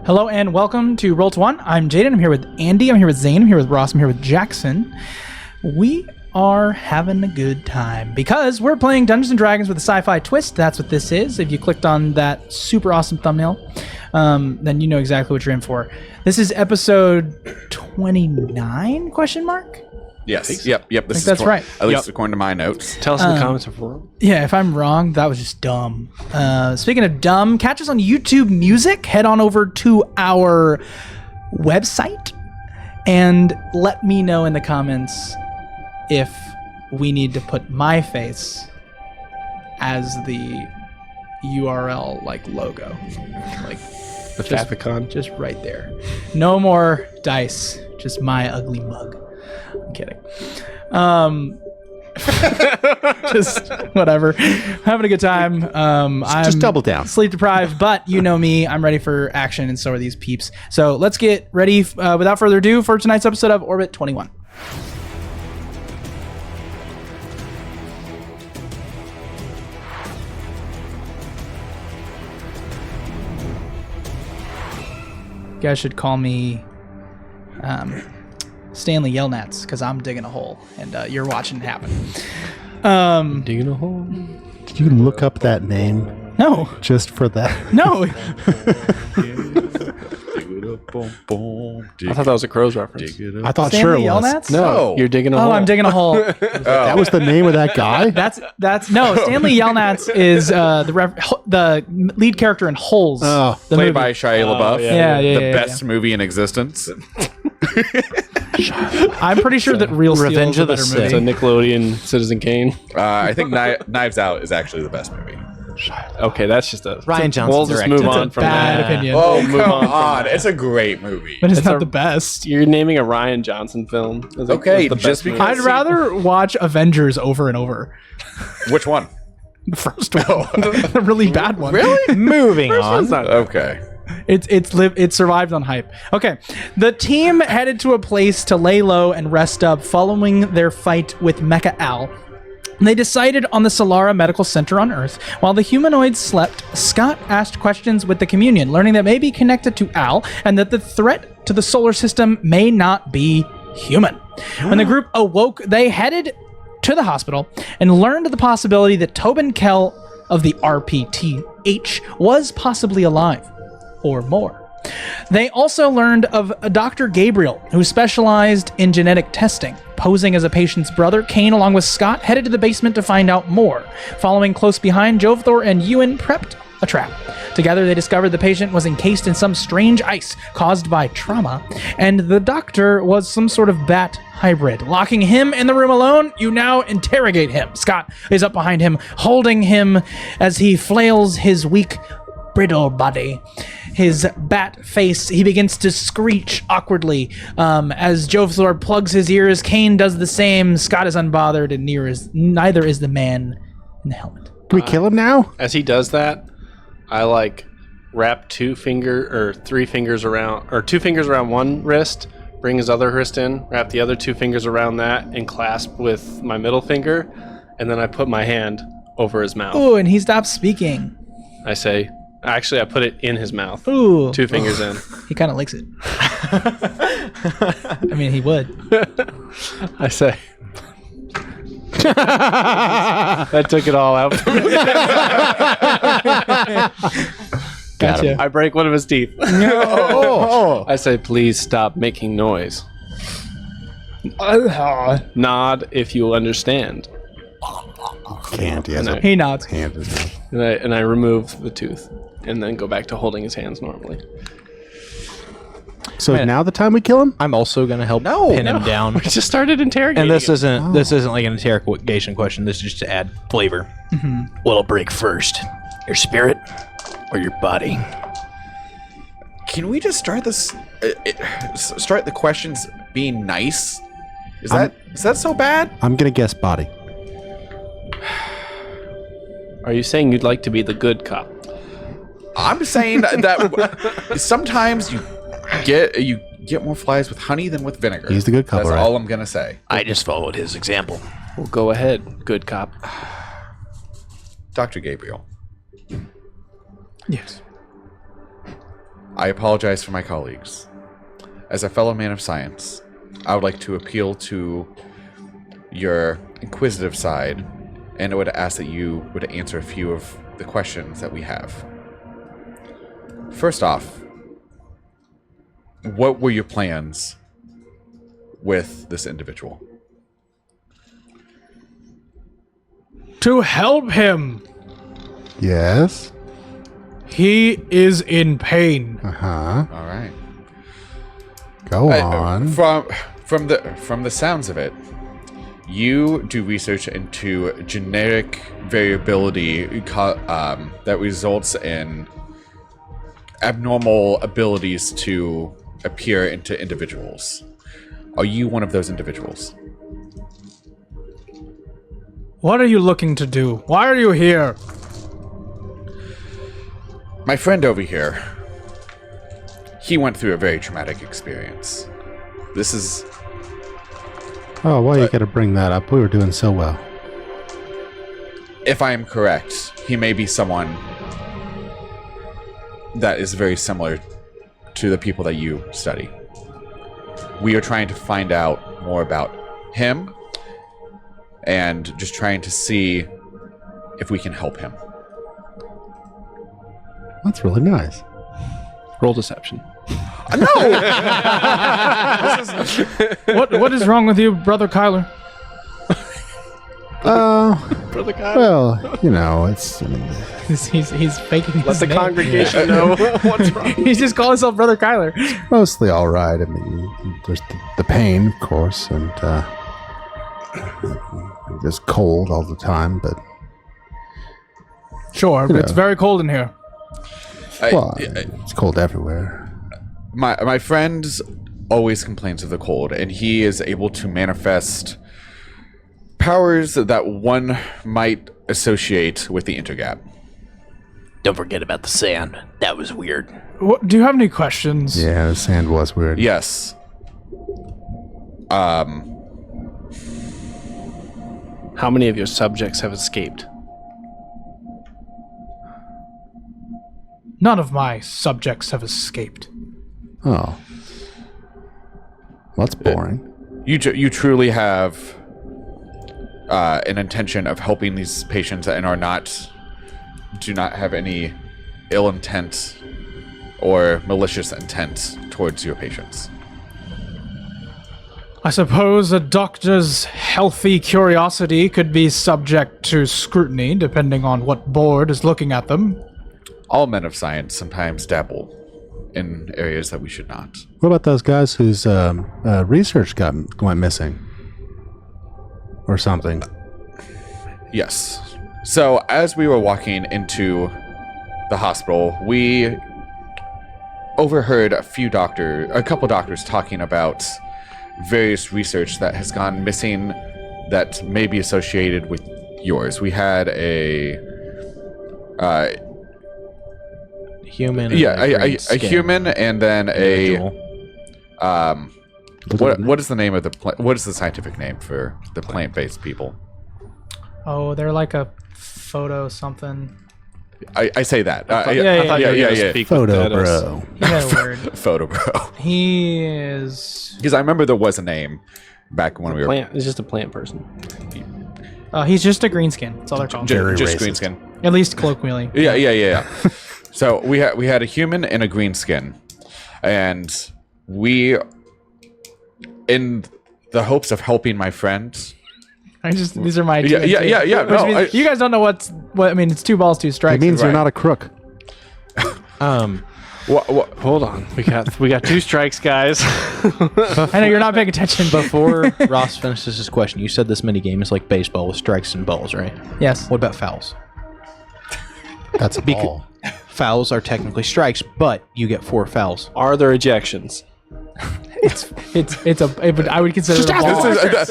Hello and welcome to Roll to One. I'm Jaden. I'm here with Andy. I'm here with Zane. I'm here with Ross. I'm here with Jackson. We are having a good time because we're playing Dungeons & Dragons with a sci-fi twist. That's what this is. If you clicked on that super awesome thumbnail, then you know exactly what you're in for. This is episode 29, question mark? Yes. Yep. This that's right. At least according to my notes. Tell us in the comments if we're wrong. Yeah, if I'm wrong, that was just dumb. Speaking of dumb, catch us on YouTube Music. Head on over to our website and let me know in the comments if we need to put my face as the URL logo. The favicon. Just right there. No more dice, just my ugly mug. I'm kidding. Just whatever. Having a good time. I'm just double down. Sleep deprived, but you know me. I'm ready for action, and so are these peeps. So let's get ready without further ado for tonight's episode of Orbit 21. You guys should call me Stanley Yelnats, because I'm digging a hole and you're watching it happen. Digging a hole. Did you look up that name? No. Just for that? No. I thought that was a Crow's reference. I thought Stanley sure it was. Yelnats? No, you're digging a hole. Oh, I'm digging a hole. That was the name of that guy? That's no. Stanley Yelnats is the lead character in Holes. Oh. The Played movie. by Shia LaBeouf. Yeah. The best movie in existence. I'm pretty sure that Real Steel Revenge is a of the better Sith. movie. It's a Nickelodeon Citizen Kane. I think Knives Out is actually the best movie. Okay, that's just a Ryan Johnson We'll just directed. move on from Bad that. opinion. Oh, move come on from on. that. It's a great movie. But it's It's not a- the best. You're naming a Ryan Johnson film. As Okay, the just best movie. because- I'd rather watch Avengers over and over. Which one? The first one, the really bad one. Really? Moving on. One's not- Okay. It survived on hype. Okay, the team headed to a place to lay low and rest up following their fight with Mecha Al. They decided on the Solara Medical Center on Earth. While the humanoids slept, Scott asked questions with the Communion, learning that may be connected to Al and that the threat to the solar system may not be human. When the group awoke, they headed to the hospital and learned the possibility that Tobin Kell of the RPTH was possibly alive, or more. They also learned of Dr. Gabriel, who specialized in genetic testing. Posing as a patient's brother, Kane, along with Scott, headed to the basement to find out more. Following close behind, Jovthor and Ewan prepped a trap. Together, they discovered the patient was encased in some strange ice caused by trauma, and the doctor was some sort of bat hybrid. Locking him in the room alone, you now interrogate him. Scott is up behind him, holding him as he flails his weak, brittle body. His bat face, he begins to screech awkwardly. As Jovthor plugs his ears, Kane does the same. Scott is unbothered, and neither is the man in the helmet. Do we kill him now? As he does that, I wrap 2 fingers around one wrist, bring his other wrist in, wrap the other 2 fingers around that, and clasp with my middle finger, and then I put my hand over his mouth. Oh, and he stops speaking. I say, actually, I put it in his mouth. Ooh. 2 fingers in. He kind of licks it. I mean, he would. I say. That took it all out for me. Gotcha. I break one of his teeth. Oh. I say, please stop making noise. Nod if you understand. Can't. He has a He nods. hand in his mouth. And I remove the tooth and then go back to holding his hands normally. So now the time we kill him? I'm also gonna help pin him down. We just started interrogating. And this him. isn't like an interrogation question. This is just to add flavor. What'll break first, your spirit or your body? Can we just start this? Start the questions being nice? Is that so bad? I'm going to guess body. Are you saying you'd like to be the good cop? I'm saying that sometimes you get more flies with honey than with vinegar. He's the good cop, That's right? all I'm gonna say. I just followed his example. Well, go ahead, good cop. Dr. Gabriel. Yes. I apologize for my colleagues. As a fellow man of science, I would like to appeal to your inquisitive side, and I would ask that you would answer a few of the questions that we have. First off, what were your plans with this individual? To help him. Yes. He is in pain. Uh-huh. All right. Go on. From the sounds of it, you do research into genetic variability that results in abnormal abilities to appear into individuals. Are you one of those individuals? What are you looking to do? Why are you here? My friend over here, he went through a very traumatic experience. This is... Oh, why you gotta bring that up? We were doing so well. If I am correct, he may be someone that is very similar to the people that you study. We are trying to find out more about him and just trying to see if we can help him. That's really nice. Roll deception. What is wrong with you, Brother Kyler? Brother Kyle. Well, you know, it's... I mean, He's faking his Let the name. congregation know what's wrong. He just called himself Brother Kyler. mostly all right. I mean, there's the pain, of course, and it's cold all the time, but... Sure, but it's know. very cold in here. Well, it's cold everywhere. My friend always complains of the cold, and he is able to manifest powers that one might associate with the Intergap. Don't forget about the sand. That was weird. Do you have any questions? Yeah, the sand was weird. Yes. How many of your subjects have escaped? None of my subjects have escaped. Oh. Well, that's boring. You truly have an intention of helping these patients and do not have any ill intent or malicious intent towards your patients. I suppose a doctor's healthy curiosity could be subject to scrutiny, depending on what board is looking at them. All men of science sometimes dabble in areas that we should not. What about those guys whose research went missing? Or something? Yes. So as we were walking into the hospital, we overheard a couple doctors talking about various research that has gone missing that may be associated with yours. We had a Human. a human, and then what is the name of what is the scientific name for the plant-based people? Oh, they're like a photo something. I say that. I thought you were gonna speak with Photo that as- bro. He had a word. Photo bro. He is. Because I remember there was a name back when we were Plant. It's just a plant person. He's just a greenskin. That's all they're called. Very just racist. green skin. At least colloquially. Yeah. So we had a human and a green skin, and we, in the hopes of helping my friend. These are my Yeah. Which No, means you guys don't know what I mean. It's 2 balls, 2 strikes. It means Right. you're not a crook. What? Hold on. We got 2 strikes, guys. I know you're not paying attention. Before Ross finishes his question, you said this mini game is like baseball with strikes and balls, right? Yes. What about fouls? That's a ball. Fouls are technically strikes, but you get 4 fouls. Are there ejections? I would consider it a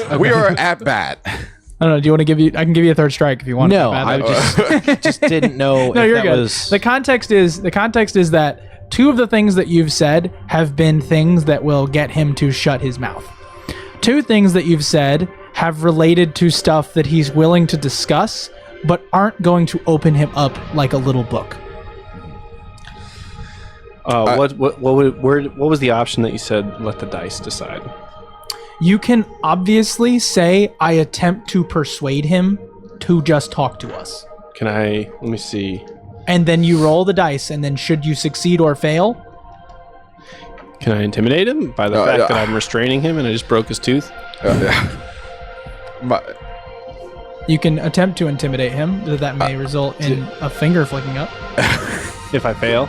ball. We are at bat. I don't know. Do you want to give you? I can give you a 3rd strike if you want. No, to I just didn't know No, if you're that good. was... The context is that 2 of the things that you've said have been things that will get him to shut his mouth. 2 things that you've said have related to stuff that he's willing to discuss, but aren't going to open him up like a little book. What was the option that you said? Let the dice decide. You can obviously say, I attempt to persuade him to just talk to us. Can I? Let me see. And then you roll the dice, and then should you succeed or fail? Can I intimidate him by the fact that I'm restraining him and I just broke his tooth? You can attempt to intimidate him. That may result in a finger flicking up. If I fail?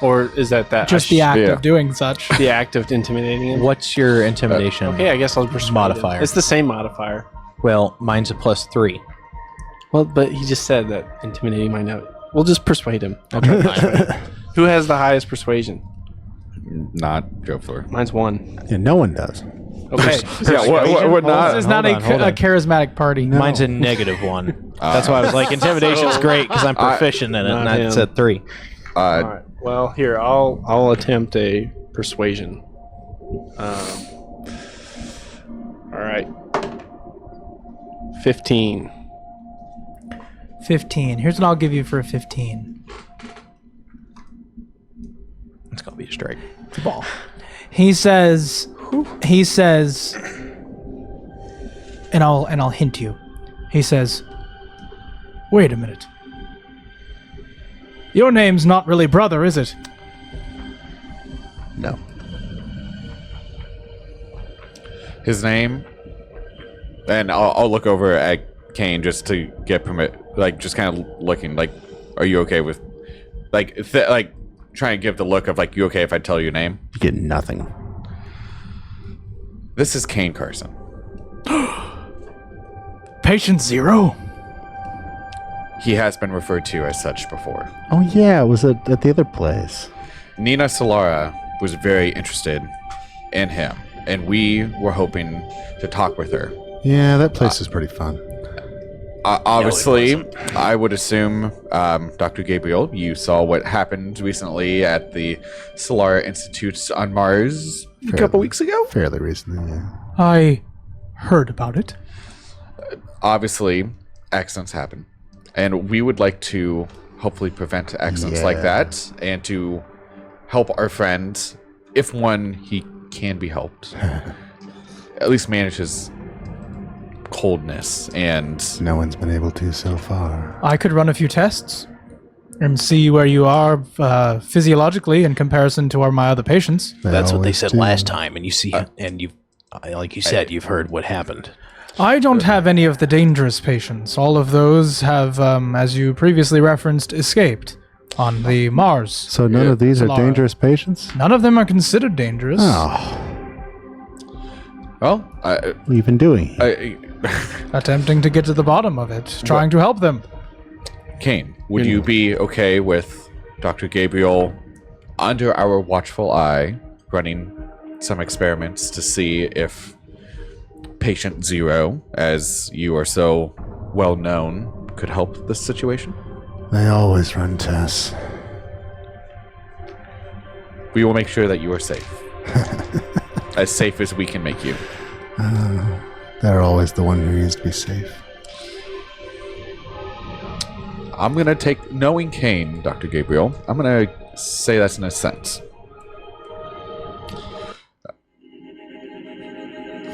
Or is that Just the act of doing such. the act of intimidating him? What's your intimidation? Okay, I guess I'll persuade Modifier. him. It's the same modifier. Well, mine's a +3. Well, but he just said that intimidating might not. We'll just persuade him. I'll try to Who has the highest persuasion? Not Joe Fleur. Mine's 1. Yeah, no one does. Okay. Yeah, what not? This is not a charismatic party. No. Mine's a -1. That's why I was like, intimidation's great because I'm proficient in it, and that's at 3. All right. Well, here I'll attempt a persuasion. All right. 15. 15. Here's what I'll give you for a 15. It's gonna be a strike. It's a ball. He says, and I'll hint you. He says, wait a minute. Your name's not really brother, is it? No. His name, and I'll look over at Kane just to get permit, like just kind of looking, like, are you okay with, like, try and give the look of like, you okay if I tell you your name? You get nothing. This is Kane Carson. Patient 0? He has been referred to as such before. Oh yeah, it was at the other place. Nina Solara was very interested in him, and we were hoping to talk with her. Yeah, that place is pretty fun. Obviously, I would assume, Dr. Gabriel, you saw what happened recently at the Solara Institute on Mars a couple weeks ago? Fairly recently, yeah. I heard about it. Obviously, accidents happen. And we would like to hopefully prevent accidents like that and to help our friend, if he can be helped, at least manage his coldness and... No one's been able to so far. I could run a few tests and see where you are physiologically in comparison to my other patients. That's what they always said do. last time, and you see, and you've, like you said, you've heard what happened. I don't have any of the dangerous patients. All of those have, as you previously referenced, escaped on the Mars. So none of these are Solara. dangerous patients? None of them are considered dangerous. Oh, Well, what have you been doing? Attempting to get to the bottom of it, trying to help them. Kane, would you be okay with Dr. Gabriel under our watchful eye running some experiments to see if Patient 0, as you are so well known, could help this situation? They always run tests. We will make sure that you are safe. As safe as we can make you. They're always the one who needs to be safe. I'm going to take, knowing Kane, Dr. Gabriel, I'm going to say that's in a sense.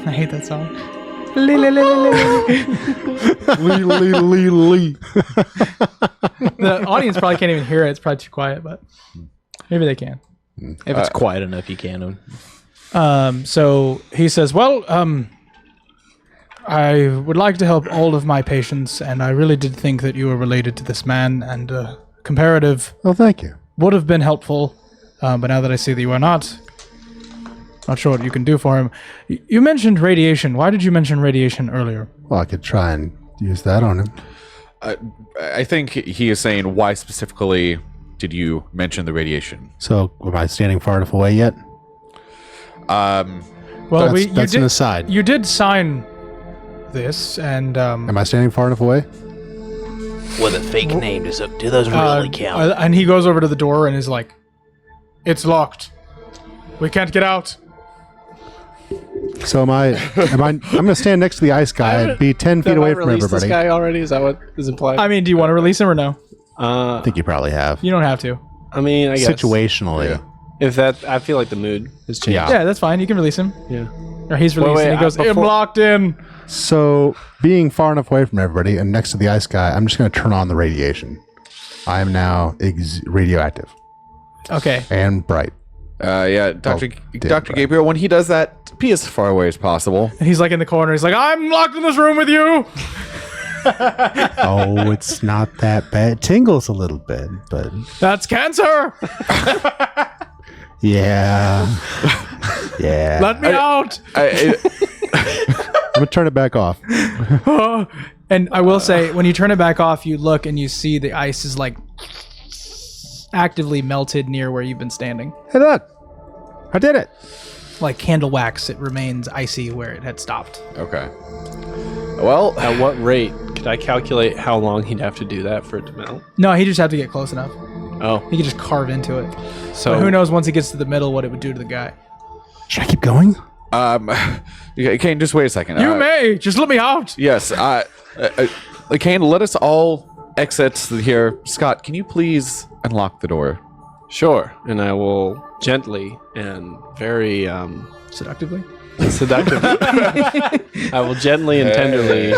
I hate that song. The audience probably can't even hear it. It's probably too quiet, but maybe they can. If it's quiet enough, you can. So he says, well, I would like to help all of my patients, and I really did think that you were related to this man, and comparative Oh, thank you. would have been helpful, but now that I see that you are not sure what you can do for him. You mentioned radiation. Why did you mention radiation earlier? Well, I could try and use that on him. I think he is saying, why specifically did you mention the radiation? So, am I standing far enough away yet? Well, That's an aside. You did sign this, and Am I standing far enough away? With a fake name, do those really count? and he goes over to the door and is like, "It's locked. We can't get out." So I'm going to stand next to the ice guy and be 10 feet away from This everybody. guy already? Is that what is implied? I mean, do you want to release him or no? I think you probably have. You don't have to. I mean, I guess. Situationally. Yeah. If that, I feel like the mood has changed. Yeah, that's fine. You can release him. Yeah. Or he's released wait, and he goes, I'm before- locked in. So, being far enough away from everybody and next to the ice guy, I'm just going to turn on the radiation. I am now radioactive Okay. and bright. Yeah, Dr. damn Dr. right. Gabriel, when he does that, be as far away as possible. And he's like in the corner. He's like, I'm locked in this room with you. Oh, it's not that bad. It tingles a little bit, but That's cancer. yeah. Yeah. Let me out. I, I'm going to turn it back off. And I will say, when you turn it back off, you look and you see the ice is like actively melted near where you've been standing. Hey, look. I did it. Like candle wax, it remains icy where it had stopped. okay. Well, At what rate? Could I calculate how long he'd have to do that for it to melt? No, he just had to get close enough. Oh, He could just carve into it. so But who knows once he gets to the middle what it would do to the guy. Should I keep going? Kane, just wait a second. You may. Just let me out. Yes. Kane, let us all exit here. Scott, can you please unlock the door? Sure, and I will gently and very Seductively. seductively. I will gently and tenderly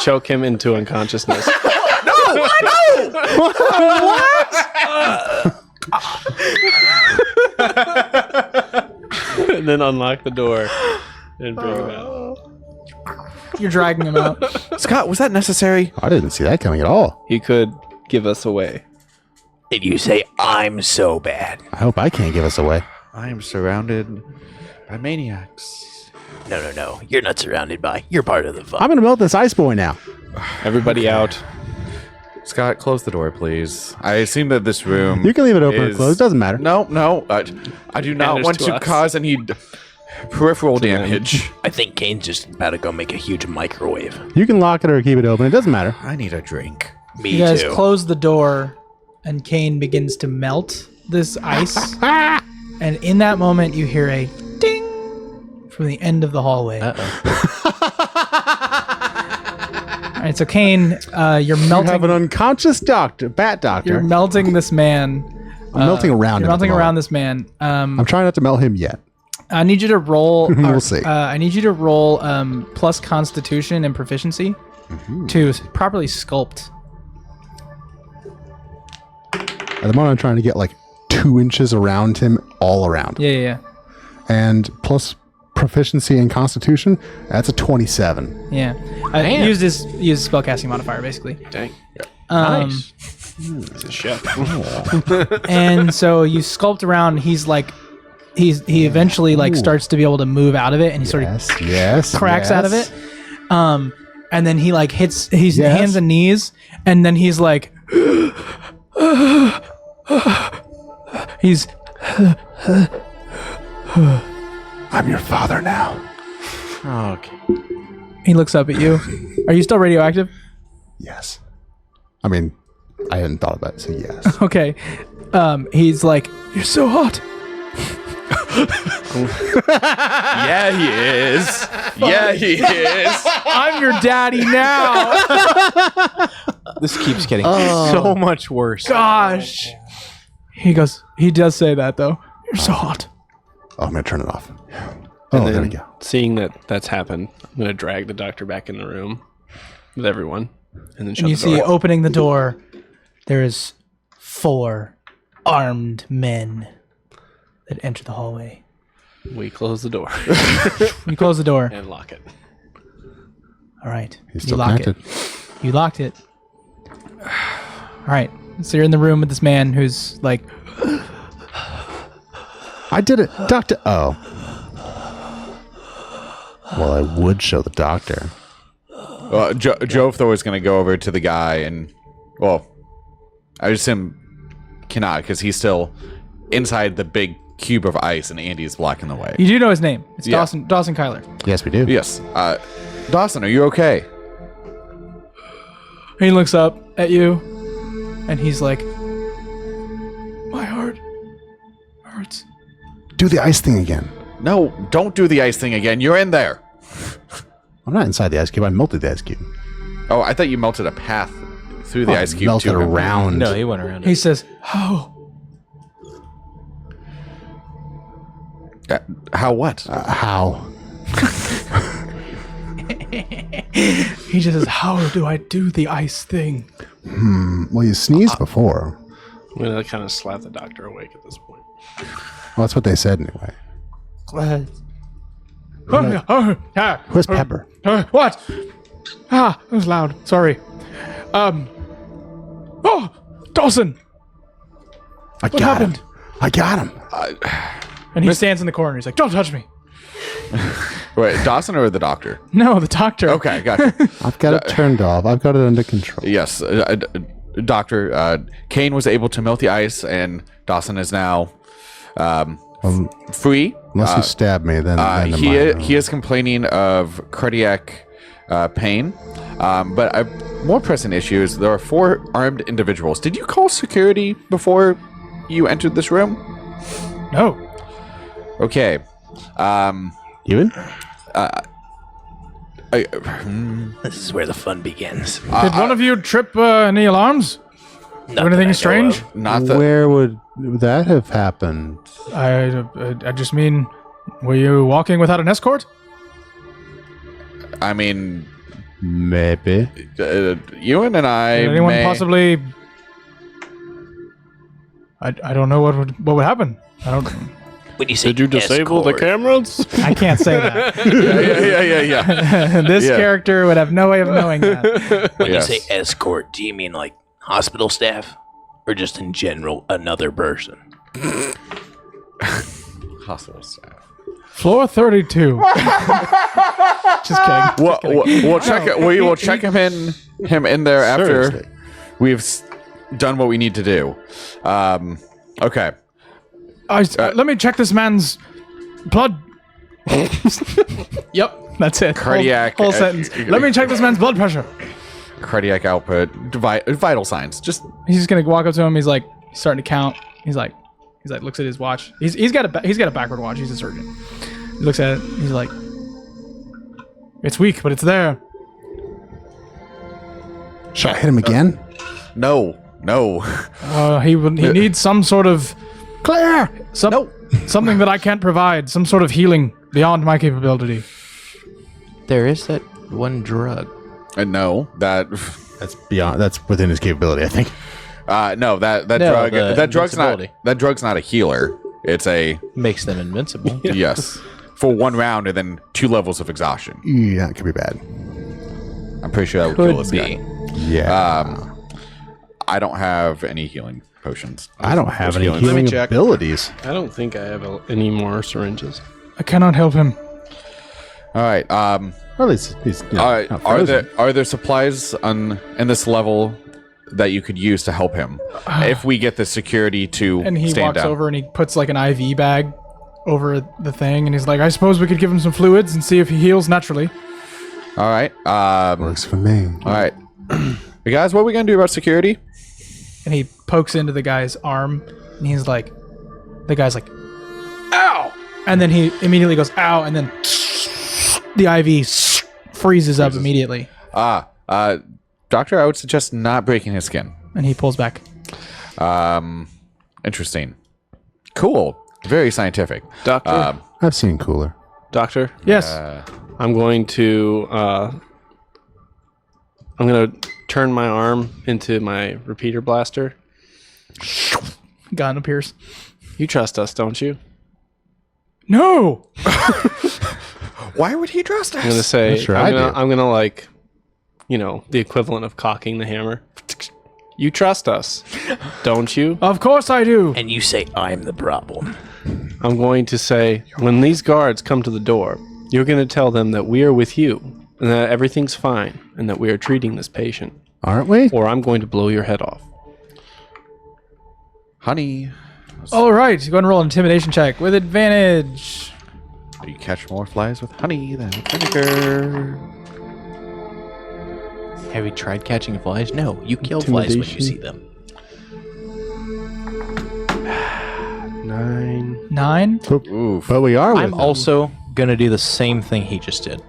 choke him into unconsciousness. And then unlock the door and bring him out. You're dragging him out. Scott, was that necessary? I didn't see that coming at all. He could give us away. Did you say I'm so bad? I hope I can't give us away. I am surrounded by maniacs. No. You're not surrounded by. You're part of the fun. I'm going to melt this ice boy now. Everybody out. Scott, close the door, please. I assume that this room. You can leave it open or is- closed. Doesn't matter. No. I do not Matters want to to us. cause any peripheral them. damage. I think Kane's just about to go make a huge microwave. You can lock it or keep it open. It doesn't matter. I need a drink. Me You guys too. close the door, and Kane begins to melt this ice. And in that moment, you hear a ding from the end of the hallway. All right, so Kane, you're You melting. have an unconscious bat doctor. You're melting this man. I'm melting around You're him at the melting around moment. this man. I'm trying not to melt him yet. I need you to roll. We'll see. I need you to roll plus Constitution and proficiency to properly sculpt. At the moment, I'm trying to get like 2 inches around him, all around. Yeah. And plus proficiency in Constitution, that's a 27. Yeah. Use spellcasting modifier basically. Dang. Nice. He's a chef. And so you sculpt around. He's like, he eventually like starts to be able to move out of it, and he sort of Yes. cracks out of it. And then he like hits his Yes. hands and knees, and then he's like, he's I'm your father now. Okay. he looks up at you. Are you still radioactive? Yes. I mean, I hadn't thought about it, so yes. Okay. He's like, you're so hot. Yeah, he is. Yeah, he is. I'm your daddy now. This keeps getting so much worse. Gosh. He does say that though. You're so hot. Oh, I'm going to turn it off. And Oh, then, there we go. seeing that that's happened, I'm going to drag the doctor back in the room with everyone. And then shut And you the see door. opening the door, there is 4 armed men that enter the hallway. We close the door You close the door. and lock it. All right. He's You still lock connected. it. You locked it. All right. So you're in the room with this man who's like, I did it. Doctor. Oh. Well, I would show the doctor. Joe Thor is going to go over to the guy and, well, I just cannot because he's still inside the big cube of ice and Andy's blocking the way. you do know his name. It's Yeah. Dawson Kyler. Yes, we do. Yes. Dawson, are you okay? He looks up at you and he's like, my heart hurts. Do the ice thing again. No, don't do the ice thing again. You're in there. I'm not inside the ice cube. I melted the ice cube. Oh, I thought you melted a path through the ice cube melted to him. around. No, he went around He it. says, oh, How what? How? He just says, "How do I do the ice thing?" Well, you sneezed before. I'm gonna kind of slap the doctor awake at this point. Well, that's what they said anyway. Where's Pepper? What? Ah, that was loud. Sorry. Oh, Dawson. What happened? Him. I got him. And he stands in the corner. He's like, "Don't touch me." Wait, Dawson or the doctor? No, the doctor. Okay, gotcha. I've got it turned off. I've got it under control. Yes, Doctor. Kane was able to melt the ice, and Dawson is now free. Unless you stab me, then he is complaining of cardiac pain. But a more pressing issue is there are 4 armed individuals. Did you call security before you entered this room? No. Okay. Ewan? This is where the fun begins. Did one of you trip any alarms? Not Or anything that I know strange? of. Not the. Where would that have happened? I just mean, were you walking without an escort? I mean, Maybe. Ewan and I. Did anyone may- possibly? I don't know what would happen. I don't. When you say Did you disable the escort, cameras? I can't say that. Yeah. This Yeah. character would have no way of knowing that. When Yes. you say escort, do you mean like hospital staff, or just in general another person? Hospital staff. Floor 32. Just kidding. We'll check it. We will check him in there after Seriously. we've done what we need to do. Okay. Let me check this man's blood. Yep, that's it. Cardiac- Whole sentence. Let me check this man's blood pressure. Cardiac output, vital signs. Just He's just gonna walk up to him. He's starting to count. He's like, looks at his watch. He's got a backward watch. He's a surgeon. He looks at it. He's like, it's weak, but it's there. Should I hit him again? no. He needs some sort of something that I can't provide. Some sort of healing beyond my capability. There is that one drug. No. That's within his capability, I think. No. That No, drug. the That drug's not. invincibility. That drug's not a healer. It's a Makes them invincible. yes for 1 round and then 2 levels of exhaustion. Yeah, it could be bad. I'm pretty sure that would kill Could this be. guy. Yeah. I don't have any healing potions. I don't have any healing. healing check. abilities. I don't think I have any more syringes. I cannot help him. All right. Or at least he's not Are frozen. there supplies in this level that you could use to help him if we get the security to And he stand walks down? over and he puts like an IV bag over the thing, and he's like, I suppose we could give him some fluids and see if he heals naturally. All right. Works for me. All right. You guys, what are we gonna do about security? And he pokes into the guy's arm, and he's like, the guy's like, ow! And then he immediately goes, ow, and then the IV freezes up immediately. Doctor, I would suggest not breaking his skin. And he pulls back. Interesting. Cool. Very scientific. Doctor, I've seen cooler. doctor, Yes. I'm going to turn my arm into my repeater blaster. Gun appears. You trust us, don't you? No! Why would he trust us? I'm gonna say Sure I do. I'm gonna like, the equivalent of cocking the hammer. You trust us, don't you? Of course I do! And you say I'm the problem. I'm going to say, when these guards come to the door, you're going to tell them that we are with you and that everything's fine and that we are treating this patient, Aren't we? or I'm going to blow your head off. Honey, All right, go ahead and roll an intimidation check with advantage. you catch more flies with honey than vinegar. Have you tried catching flies? No, you kill flies when you see them. 9. 9? Oof. But we are with I'm him. also gonna do the same thing he just did.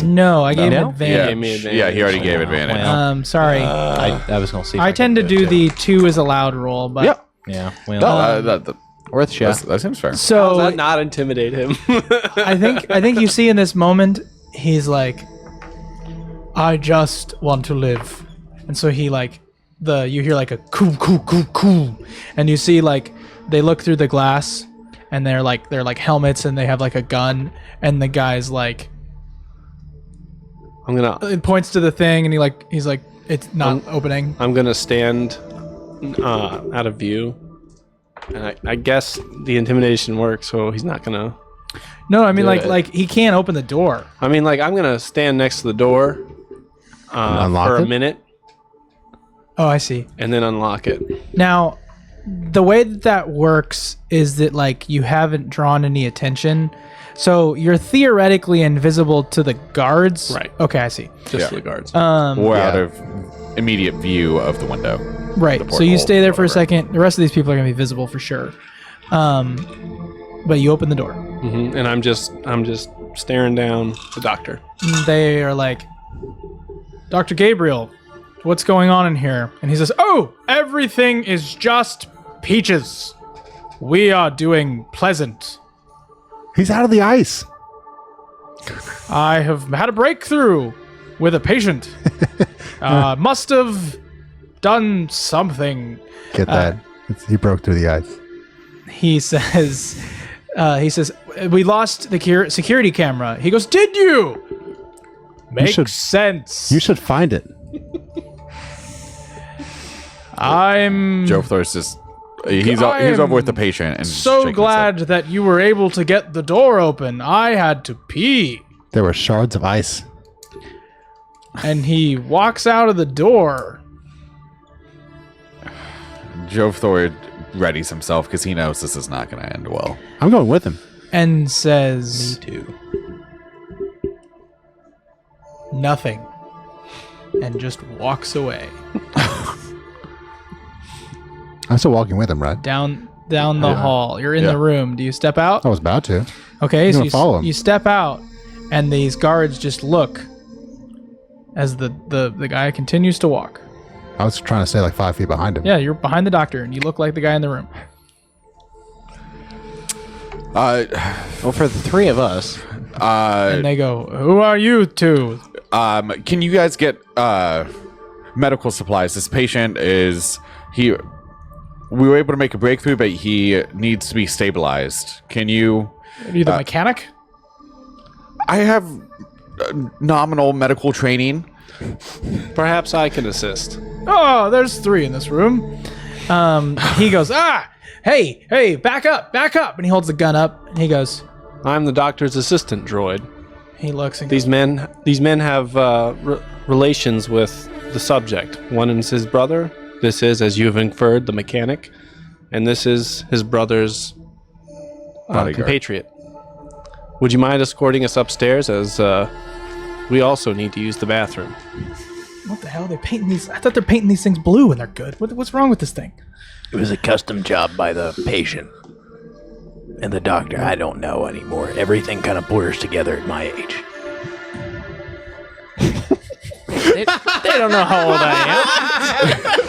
No, I gave No? advantage. Gave me advantage. Yeah, he already gave advantage. Well, Sorry. I was gonna see. If I could tend to it do too. the 2 as a loud roll, but Yep. Yeah. Well, No, Worth a shot. That seems fair. How does So that not intimidate him? I think you see in this moment he's like, I just want to live, and so he like you hear like a cool, and you see like they look through the glass, and they're like helmets, and they have like a gun, and the guy's like, it points to the thing, and he's like it's not opening. I'm gonna stand out of view, and I guess the intimidation works, so he's not gonna. No, I mean Do it. like he can't open the door. I mean, like I'm gonna stand next to the door unlock for a it? minute, Oh, I see. and then unlock it. Now, the way that works is that like you haven't drawn any attention, so you're theoretically invisible to the guards. Right. Okay, I see. Just for the guards. Or out of immediate view of the window. Right. The So you porthole, stay there for a whatever. second. The rest of these people are gonna be visible for sure. But you open the door. And I'm just staring down the doctor. They are like, Dr. Gabriel, what's going on in here? And he says, oh, everything is just peaches. We are doing pleasant. He's out of the ice. I have had a breakthrough with a patient. Must have done something. Get that? He broke through the ice. He says, we lost the security camera. He goes, did you? Makes should- sense. You should find it. I'm Joe Thor's just he's over with the patient and just so shaking his glad that you were able to get the door open. I had to pee. There were shards of ice. And he walks out of the door. head. Joe Thor readies himself because he knows this is not going to end well. I'm going with him. And says too. nothing. And just walks away. I'm still walking with him, right? Down the hall. You're in Yeah. the room. Do you step out? I was about to. Okay, I'm so gonna follow him. you step out, and these guards just look as the guy continues to walk. I was trying to stay like 5 feet behind him. Yeah, you're behind the doctor, and you look like the guy in the room. Well, for the three of us, And they go, who are you two? Can you guys get medical supplies? This patient we were able to make a breakthrough, but he needs to be stabilized. Can you? Are you the mechanic? I have nominal medical training. Perhaps I can assist. Oh, there's 3 in this room. He goes, hey, back up. And he holds the gun up, and he goes, I'm the doctor's assistant droid. he looks and These men have relations with the subject. One is his brother. This is, as you have inferred, the mechanic, and this is his brother's Bodyguard. compatriot. Would you mind escorting us upstairs, as we also need to use the bathroom? what the hell? They're painting these. I thought they're painting these things blue and they're good. What's wrong with this thing? it was a custom job by the patient. And the doctor, I don't know anymore. Everything kind of blurs together at my age. they don't know how old I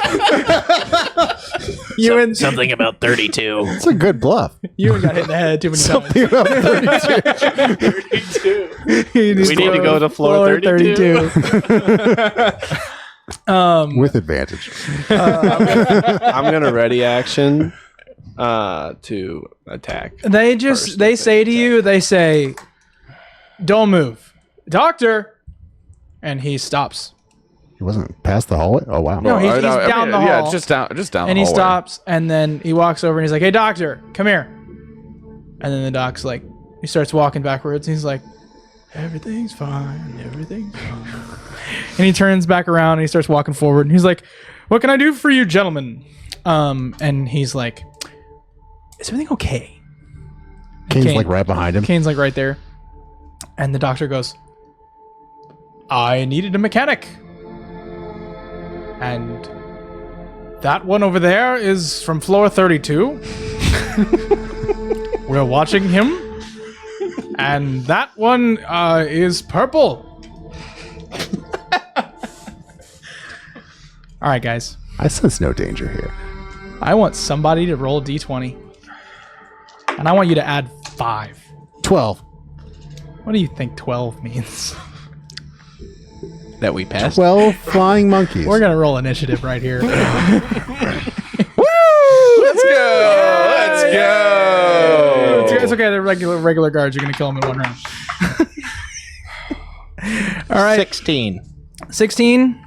am. Something about 32. It's a good bluff. You got hit in the head too many times. Something about 32. We need to go to floor 32. With advantage. I'm gonna ready action to attack. They First, say to you, they say, don't move. Doctor! And he stops. He wasn't past the hallway? Oh, wow. No, he's down the hall. Yeah, just down And the he hallway. stops, and then he walks over and he's like, hey, doctor, come here. And then the doc's like, he starts walking backwards, and he's like, everything's fine. And he turns back around and he starts walking forward, and he's like, what can I do for you, gentlemen? And he's like, is everything okay? Kane's Kane. like right behind him. Kane's like right there. And the doctor goes, I needed a mechanic. And that one over there is from floor 32. We're watching him. And that one is purple. All right, guys. I sense no danger here. I want somebody to roll a d20. And I want you to add 5. 12. What do you think 12 means? That we passed. 12 flying monkeys. We're going to roll initiative right here. Let's go! Let's go! It's okay. They're regular guards. You're going to kill them in 1 round. All right. 16. 16.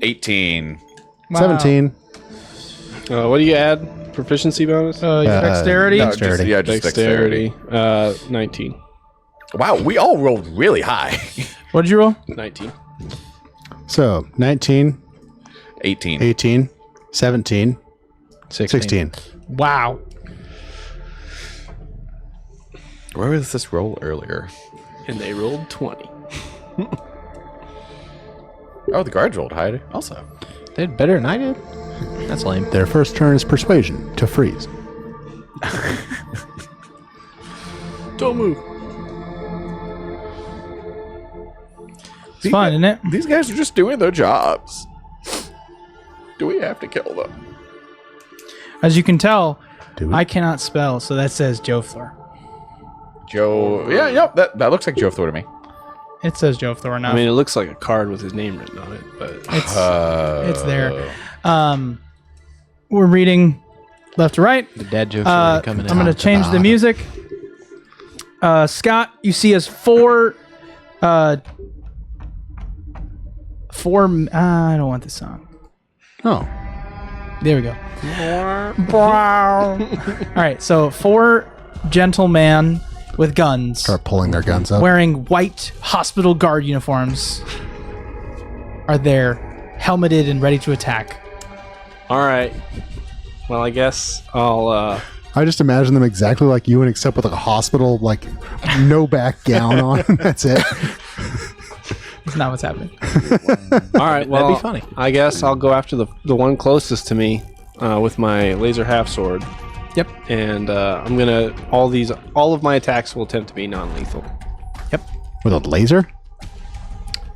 18. Wow. 17. What do you add? Proficiency bonus? Dexterity. No, Dexterity. just dexterity. 19. Wow, we all rolled really high. What did you roll? 19. So 19, 18. 18, 17, 16. Wow. Where was this roll earlier? And they rolled 20. Oh, the guards rolled high also. They did better than I did. That's lame. Their first turn is persuasion to freeze. Don't move. It's fun, isn't it? These guys are just doing their jobs. Do we have to kill them? As you can tell, Do we? I cannot spell, so that says Jofthor. Joe. Yeah, yep. That looks like Joe Thor to me. It says Jofthor now. I mean, it looks like a card with his name written on it, but it's there. We're reading left to right. The dad jokes are already coming I'm going to change the music. Scott, you see as 4. I don't want this song. Oh. There we go. All right, so 4 gentlemen with guns Start pulling their guns up. wearing white hospital guard uniforms are there, helmeted and ready to attack. all right. Well, I guess I'll. I just imagine them exactly like you, and except with like a hospital, like no back gown on. That's it. That's not what's happening. All right. Well, That'd be funny. I guess I'll go after the one closest to me with my laser half sword. Yep. And I'm gonna all of my attacks will attempt to be non-lethal. With a laser?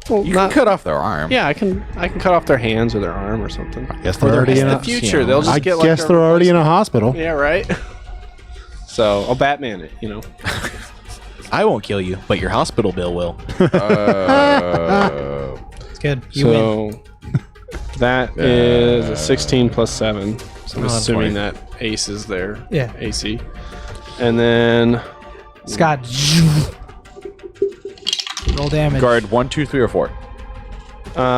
Well, You can cut off their arm. Yeah, I can cut off their hands or their arm or something. I guess they're already In in the a. future, they'll just I get like guess a they're already in a hospital. Yeah, right. So I'll Batman it, you know. I won't kill you, but your hospital bill will. It's good. You win. So that is a 16 plus 7. So I'm that's assuming 20. that ace is their Yeah. AC. And then Scott, roll damage. Guard 1, 2, 3, or 4.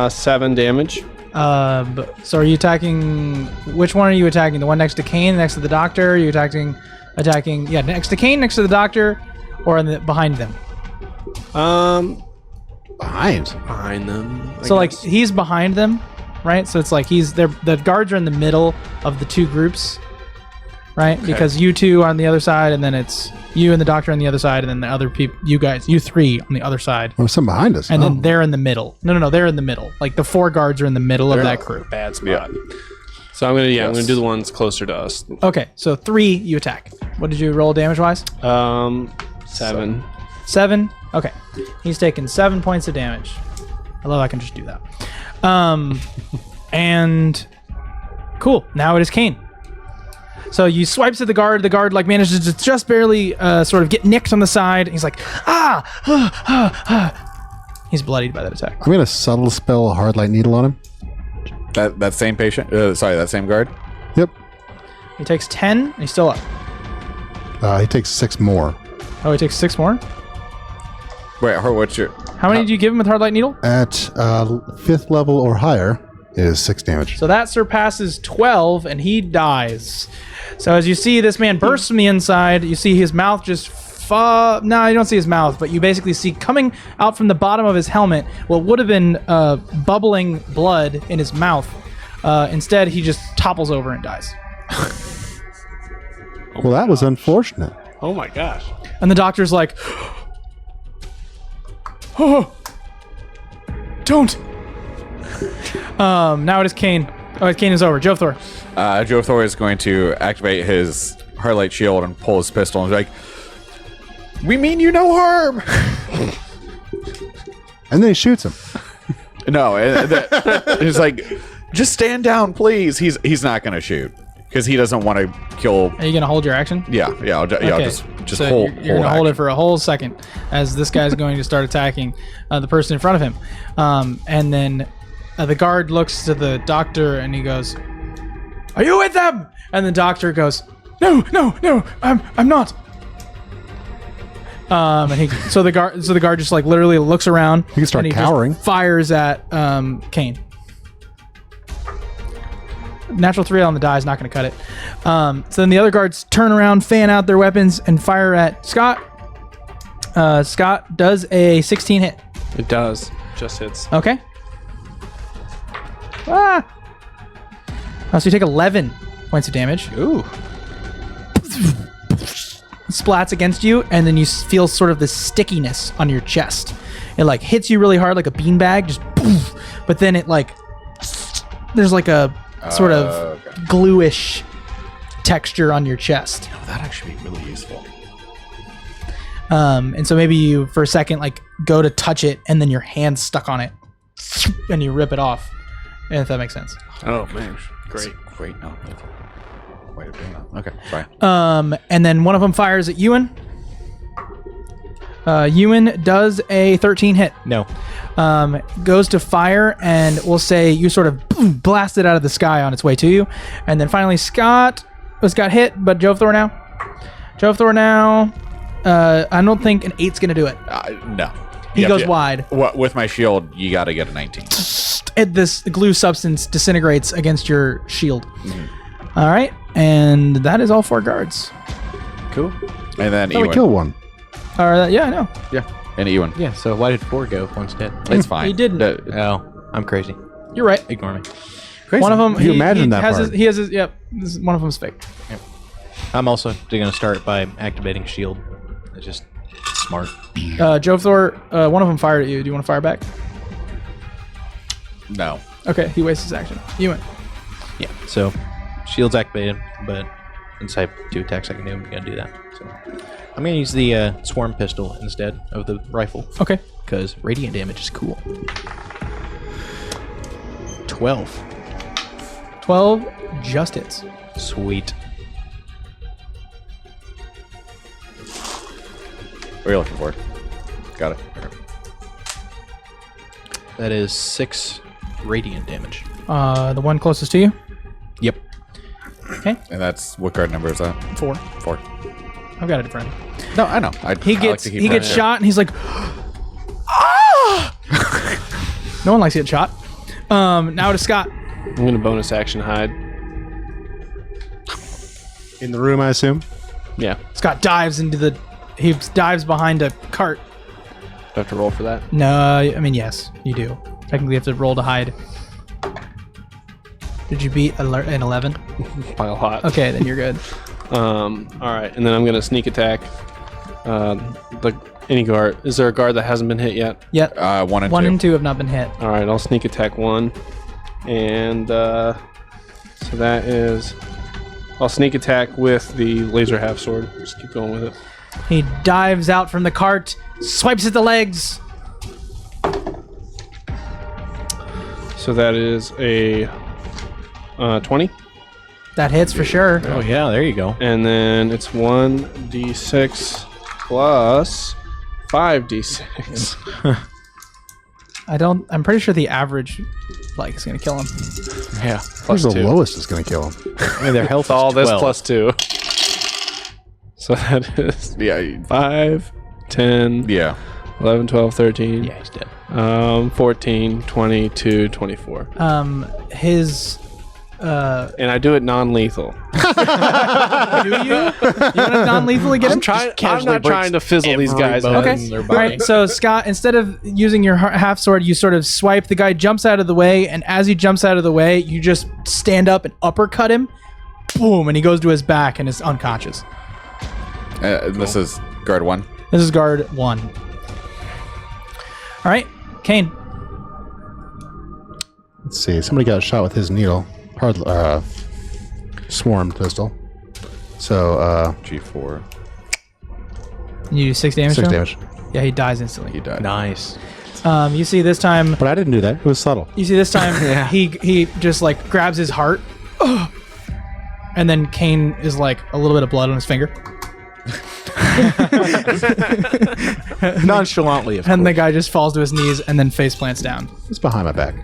7 damage. So are you attacking? Which one are you attacking? The one next to Kane, next to the doctor? Are you attacking? Yeah, next to Kane, next to the doctor, or behind them? Behind. Behind them. I So like guess. he's behind them, right? So it's like the guards are in the middle of the 2 groups, right? Because you 2 are on the other side, and then it's you and the doctor on the other side, and then the other people, you 3 on the other side, There's some behind us. and then they're in the middle. No, they're in the middle. Like the 4 guards are in the middle of that group. bad spot. So I'm gonna do the ones closer to us. Okay, so 3 you attack. What did you roll damage wise? 7. 7. Okay, he's taken 7 points of damage. I love I can just do that. And cool. Now it is Kane. So you swipes at the guard. The guard like manages to just barely sort of get nicked on the side. He's like, He's bloodied by that attack. I'm gonna subtle spell hard light needle on him. That same patient? That same guard? Yep. He takes 10. And he's still up. He takes 6 more. Oh, he takes 6 more. Wait, what's your... How many did you give him with hard light needle? At 5th level or higher is 6 damage. So that surpasses 12, and he dies. So as you see, this man bursts from the inside. You see his mouth just... No, you don't see his mouth, but you basically see coming out from the bottom of his helmet what would have been bubbling blood in his mouth. Instead, he just topples over and dies. Well, that was unfortunate. Oh my gosh. And the doctor's like... Oh, don't. Now it is Kane. Oh, Kane is over. Jofthor. Joe Thor is going to activate his Hardlight Shield and pull his pistol and be like, "We mean you no harm." And then he shoots him. No, he's like, "Just stand down, please." He's not going to shoot. because he doesn't want to kill. Are you gonna hold your action? Yeah, I'll Okay. just So hold. You're gonna hold it for a whole second as this guy's going to start attacking the person in front of him, and then the guard looks to the doctor and he goes, "Are you with them?" And the doctor goes, "No, I'm not." So the guard just like literally looks around. You can start and he cowering. just fires at Kane. Natural 3 on the die is not going to cut it. So then the other guards turn around, fan out their weapons, and fire at Scott. Scott does a 16 hit. It does. Just hits. Okay. So you take 11 points of damage. Ooh. Splats against you, and then you feel sort of this stickiness on your chest. It like hits you really hard like a beanbag, just poof, but then it like there's like a sort of glue-ish texture on your chest. Oh, that'd actually be really useful. And so maybe you for a second like go to touch it, and then your hand's stuck on it, and you rip it off. If that makes sense. Oh man, great. Great. No. Way of doing that. Okay. Fine. And then one of them fires at Ewan. Ewan does a 13 hit. No. Goes to fire, and we'll say you sort of boom, blast it out of the sky on its way to you. And then finally Scott got hit, but Jovthor now. I don't think an 8's going to do it. No. He goes wide. With my shield, you got to get a 19. This glue substance disintegrates against your shield. All right. And that is all 4 guards. Cool. And then I Ewan. killed one. Yeah, I know. Yeah. And Ewan. Yeah, so why did 4 go if one's dead? It's fine. He didn't. Oh, I'm crazy. You're right. Ignore me. One of them. You imagine that has part. he has his. Yep. One of them's fake. I'm also going to start by activating shield. It's just smart. Jovthor, one of them fired at you. Do you want to fire back? No. Okay, he wastes his action. Ewan. Yeah, so shield's activated, but since I have 2 attacks I can do, I'm going to do that. So I'm going to use the swarm pistol instead of the rifle. Okay. Because radiant damage is cool. 12. 12 just hits. Sweet. What are you looking for? Got it. Okay. That is 6 radiant damage. The one closest to you. Yep. Okay. And that's what guard number is that? 4. 4. I've got it in front of me. No, I know. He gets shot and he's like, ah! No one likes to get shot. Now to Scott. I'm going to bonus action hide. In the room, I assume. Yeah. Scott dives behind a cart. Do I have to roll for that? No, I mean, yes, you do. Technically, you have to roll to hide. Did you beat an 11? Pile hot. Okay, then you're good. All right, and then I'm gonna sneak attack. Any guard. Is there a guard that hasn't been hit yet? Yep. 1 and 2. 1 and 2 have not been hit. All right, I'll sneak attack 1, and so that is. I'll sneak attack with the laser half sword. Just keep going with it. He dives out from the cart, swipes at the legs. So that is a 20. That hits for sure. Oh, yeah, there you go. And then it's 1d6 plus 5d6. I'm pretty sure the average is gonna kill him. Yeah, Who's plus the 2. lowest is going to kill him? I mean, their health All is this 12. plus 2. So that is Yeah. 5, 10, Yeah. 11, 12, 13, Yeah, he's dead. 14, 22, 24. His And I do it non-lethal. do you? You want to non-lethally get him? I'm not trying to fizzle these guys out. Okay. All right. So Scott, instead of using your half sword, you sort of swipe. The guy jumps out of the way, and as he jumps out of the way, you just stand up and uppercut him. Boom! And he goes to his back and is unconscious. This is guard 1. This is guard 1. All right, Kane. Let's see. Somebody got shot with his needle. Swarm pistol. So, G4. You do 6 damage. 6 to him? damage. Yeah, he dies instantly. He died. Nice. You see this time. But I didn't do that. It was subtle. You see this time. He just like grabs his heart, and and then Kane is like a little bit of blood on his finger. Nonchalantly, of And the course. guy just falls to his knees and then face plants down. It's behind my back.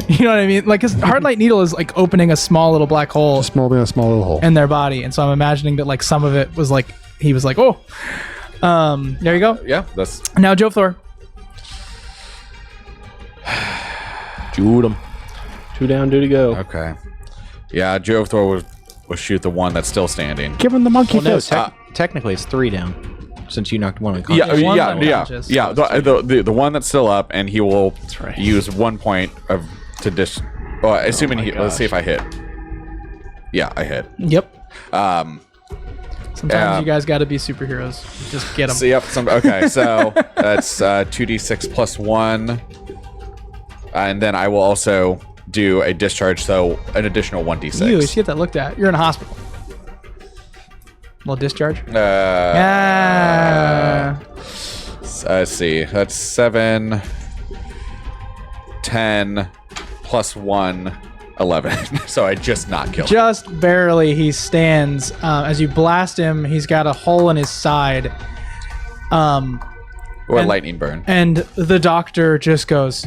You know what I mean? Like his hard light needle is like opening a small little black hole Just molding a small little hole. in their body, and so I'm imagining that like some of it was like he was like, oh. There you go. Yeah, that's Now Joe Thor. Shoot him. 2 down, 2 to go. okay. Yeah, Joe Thor will shoot the one that's still standing. Give him the monkey Well, no, fist. technically it's 3 down, since you knocked one Yeah, unconscious. One yeah, unconscious. yeah. The one that's still up, and he will right. use 1 point of to dish. Oh, assuming my he. Let's see if gosh. I hit. Yeah, I hit. Yep. Sometimes Yeah. you guys got to be superheroes. Just get them. So yep. Okay, so that's 2d6 plus 1, and then I will also do a discharge, so an additional 1d6. You should get that looked at. You're in a hospital. Little discharge. Yeah. Let's see. That's 7, 10, plus 1, 11. So I just not killed him. Just barely. He stands. As you blast him, he's got a hole in his side. Or and- lightning burn. And the doctor just goes,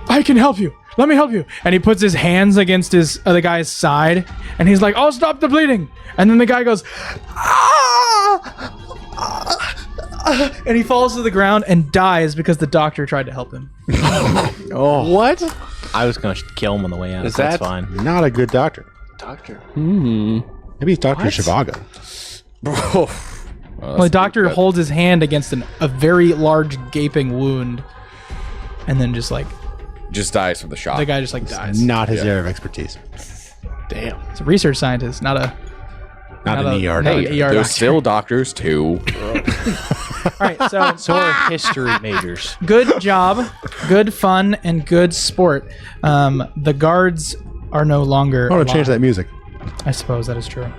I can help you. Let me help you. And he puts his hands against the guy's side, and he's like, I'll stop the bleeding. And then the guy goes, ah! And he falls to the ground and dies because the doctor tried to help him. Oh. What? I was going to kill him on the way out. Is That's that- fine. Not a good doctor. Doctor. Maybe he's Dr. Zhivago. Well, Well, the doctor holds his hand against a very large gaping wound, and then just like just dies from the shock. the guy just like dies. Not his area of expertise. Damn. It's a research scientist, not a Not an ER not an doctor. ER There's doctor. still doctors too. All right, so So are history majors. good job, good fun, and good sport. The guards are no longer. I want to change alive. that music. I suppose that is true.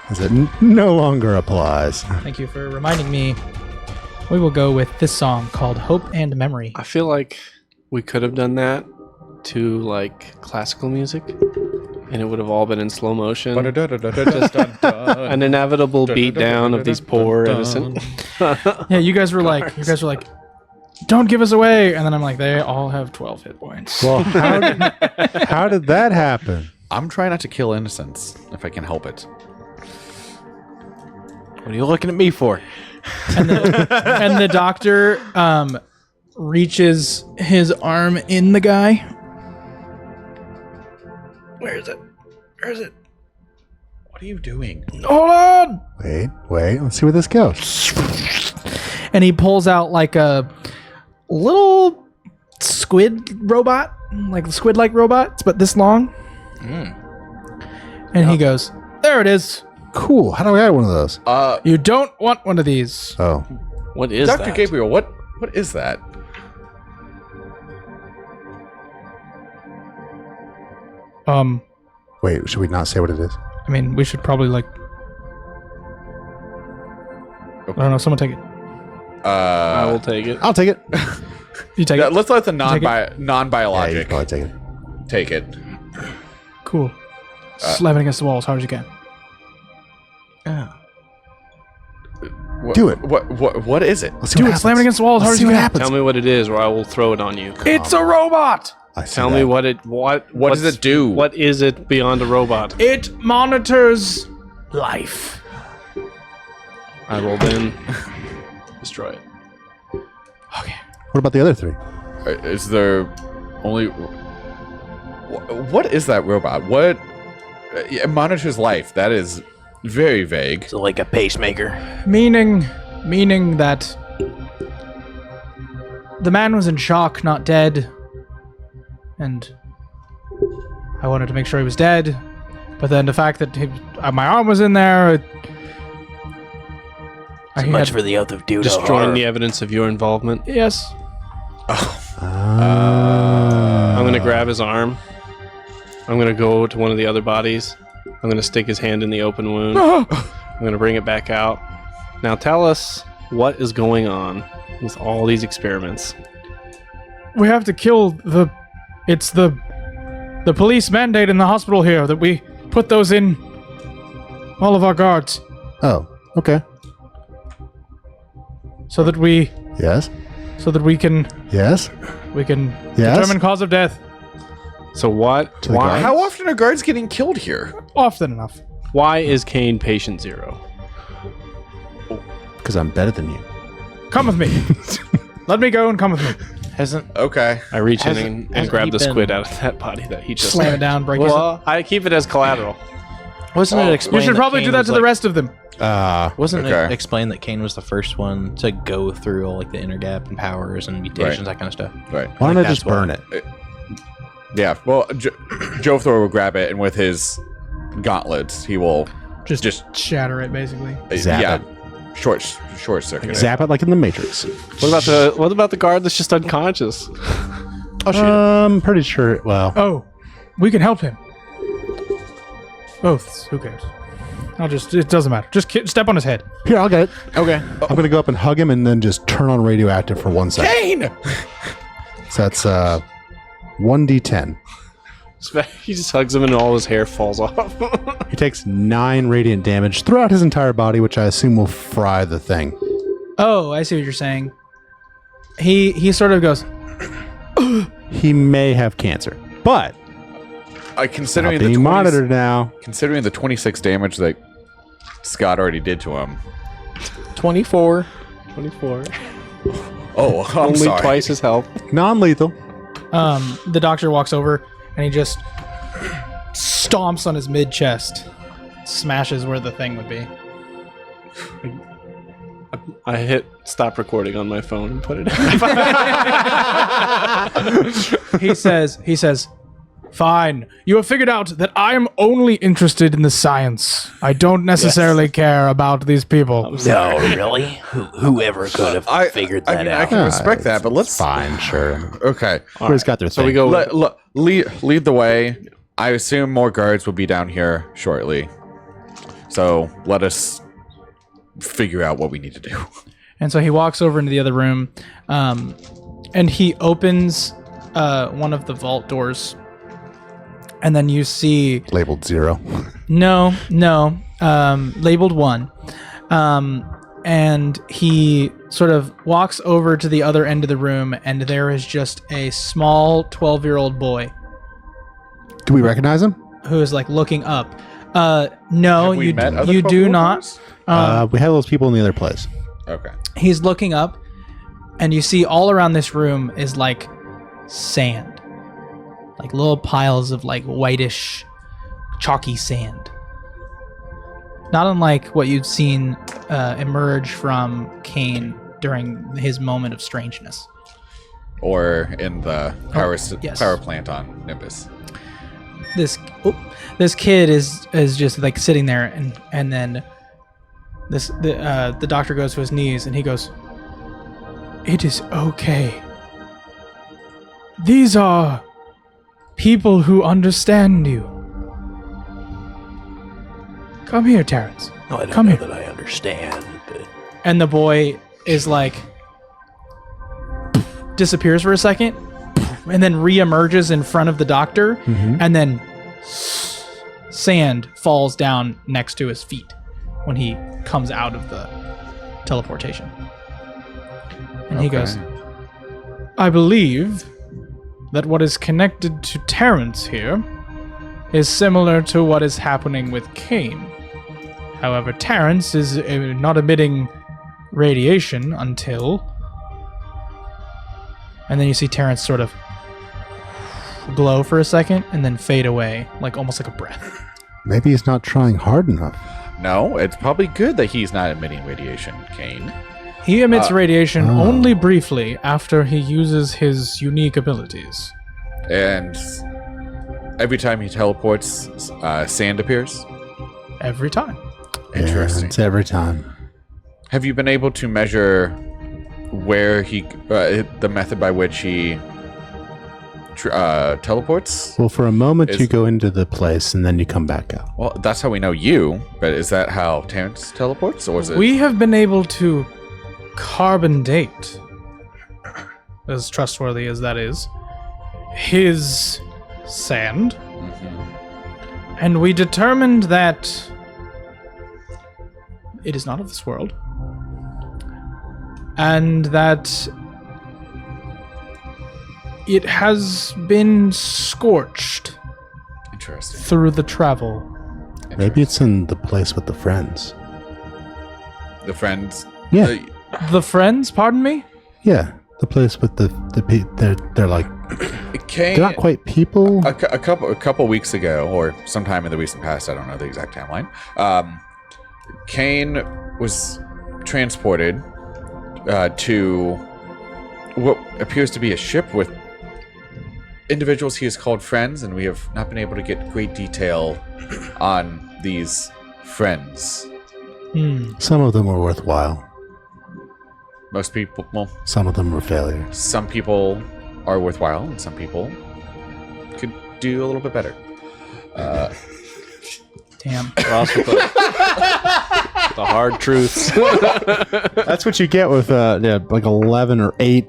As it no longer applies. Thank you for reminding me. We will go with this song called "Hope and Memory." I feel like we could have done that to like classical music, and it would have all been in slow motion. An inevitable beatdown of these poor innocent. Yeah, you guys were like, "Don't give us away," and then I'm like, "They all have 12 hit points." Well, how did that happen? I'm trying not to kill innocents if I can help it. What are you looking at me for? And the doctor reaches his arm in the guy. Where is it? Where is it? What are you doing? Hold on! Wait. Let's see where this goes. And he pulls out like a little squid robot, like squid-like robot. It's about this long. And he goes, "There it is. Cool. How do I get one of those? You don't want one of these." Oh. What is Dr. that? Gabriel, what is that? Wait, should we not say what it is? I mean, we should probably like. I don't know. Someone take it. I will take it. I'll take it. You take Yeah, it. let's let the Take it. Yeah, you non-biologic can probably take it. take it. Cool. Slam it against the wall as hard as you can. Do it. What is it? Let's see Do what it. Slam it happens. against the wall as hard Let's as see you what can. happens. Tell me what it is, or I will throw it on you. It's a robot. I see Tell that. me what does it do? What is it beyond a robot? It monitors life. I will then destroy it. Okay. What about the other three? Is there only? What is that robot? What? It monitors life. That is very vague. So like a pacemaker. Meaning that the man was in shock, not dead. And I wanted to make sure he was dead. But then the fact that my arm was in there. So much for the oath of duty. Destroying the evidence of your involvement. Yes. I'm gonna grab his arm. I'm gonna go to one of the other bodies. I'm gonna stick his hand in the open wound. I'm gonna bring it back out. Now tell us what is going on with all these experiments. We have to kill the the police mandate in the hospital here that we put those in all of our guards Oh, okay. so that we Yes. can Yes. Yes. determine cause of death So what? the Why? guard? How often are guards getting killed here? often enough. Why is Kane patient 0? Because I'm better than you. Come with me. Let me go and come with me. Hasn't Okay. I reach in Hasn't and grab he the been- squid out of that body that he just Slam it down, break it. Well, I keep it as collateral. wasn't it You explained? should probably Kane do that was to the rest of them. Wasn't Okay. it explained that Kane was the first one to go through all like the inner gap and powers and mutations, that kind of stuff? Right. Why don't Like, I just that's why. burn it? Yeah. Well, Jofthor will grab it, and with his gauntlets, he will Just shatter it, basically. Zap yeah, it. short circuit. it. Zap it like in the Matrix. What about the guard that's just unconscious? Oh shit! I'm pretty sure. Well, Oh, we can help him. Both. Who cares? It doesn't matter. Just step on his head. here, I'll get it. Okay. I'm gonna go up and hug him and then just turn on radioactive for 1 second. Kane! So that's 1d10. He just hugs him and all his hair falls off. He takes 9 radiant damage throughout his entire body, which I assume will fry the thing. Oh, I see what you're saying. He sort of goes, He may have cancer, but Considering not the being 20 monitored now. considering the 26 damage that Scott already did to him. 24. 24. Oh, I'm Only sorry. twice his health. Non-lethal. the doctor walks over and he just stomps on his mid chest, smashes where the thing would be. I hit stop recording on my phone and put it in. He says, "Fine. You have figured out that I am only interested in the science. I don't necessarily care about these people." No, really? Whoever could have figured that I out? can respect that, but let's. Fine, sure. Okay. Everybody's got their So thing. we go. Lead the way. I assume more guards will be down here shortly. So let us figure out what we need to do. And so he walks over into the other room, and he opens one of the vault doors, and then you see Labeled 0. labeled 1, and he sort of walks over to the other end of the room, and there is just a small 12-year-old boy Do we recognize him? who is like looking up. No, Have we met other you do 12-year-old not. boys? We had those people in the other place. Okay. He's looking up, and you see all around this room is like sand, like little piles of like whitish, chalky sand. Not unlike what you'd seen emerge from Kane during his moment of strangeness. Or in the power yes. power plant on Nimbus. This kid is just like sitting there, and then the doctor goes to his knees and he goes, "It is okay. These are people who understand you. Come here, Terrence. No, I don't Come know here." that I understand, but And the boy is like disappears for a second and then reemerges in front of the doctor, and then sand falls down next to his feet when he comes out of the teleportation. And he goes, "I believe that what is connected to Terrence here is similar to what is happening with Kane. However, Terrence is not emitting radiation until..." And then you see Terrence sort of glow for a second and then fade away, like almost like a breath. Maybe he's not trying hard enough. No, it's probably good that he's not emitting radiation, Kane. He emits radiation only briefly after he uses his unique abilities. And every time he teleports, sand appears. Every time. Interesting. Yeah, it's every time. Have you been able to measure where he, the method by which he teleports? Well, for a moment Is- you go into the place and then you come back out. Well, that's how we know you, but is that how Terrence teleports, or is it? We have been able to carbon date, as trustworthy as that is, his sand. And we determined that it is not of this world. And that it has been scorched Interesting. through the travel. Maybe it's in the place with the friends. The friends. Yeah. The friends, pardon me? Yeah, the place with they're like Kane, they're not quite people. a couple weeks ago, or sometime in the recent past, I don't know the exact timeline. Kane was transported to what appears to be a ship with individuals he has called friends, and we have not been able to get great detail on these friends. Some of them were worthwhile. Most people, well, Some of them were failures. some people are worthwhile, and some people could do a little bit better. Damn. Ross with the hard truths. That's what you get with like 11 or 8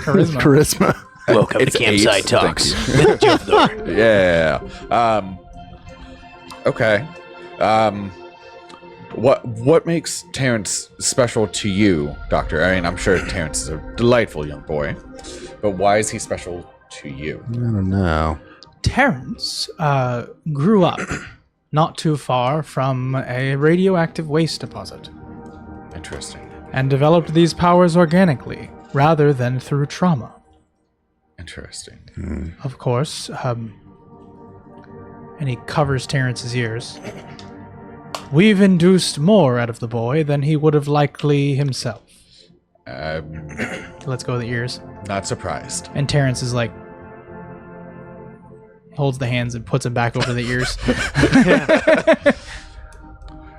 charisma. Welcome It's to Campsite 8, Talks. thank with Joe Thor. Yeah. Okay. What makes Terrence special to you, Doctor? I mean, I'm sure Terrence is a delightful young boy, but why is he special to you? I don't know. Terrence grew up not too far from a radioactive waste deposit Interesting. and developed these powers organically rather than through trauma. Interesting. Of course, and he covers Terrence's ears. We've induced more out of the boy than he would have likely himself. Let's go with the ears. Not surprised. And Terrence is like, holds the hands and puts them back over the ears.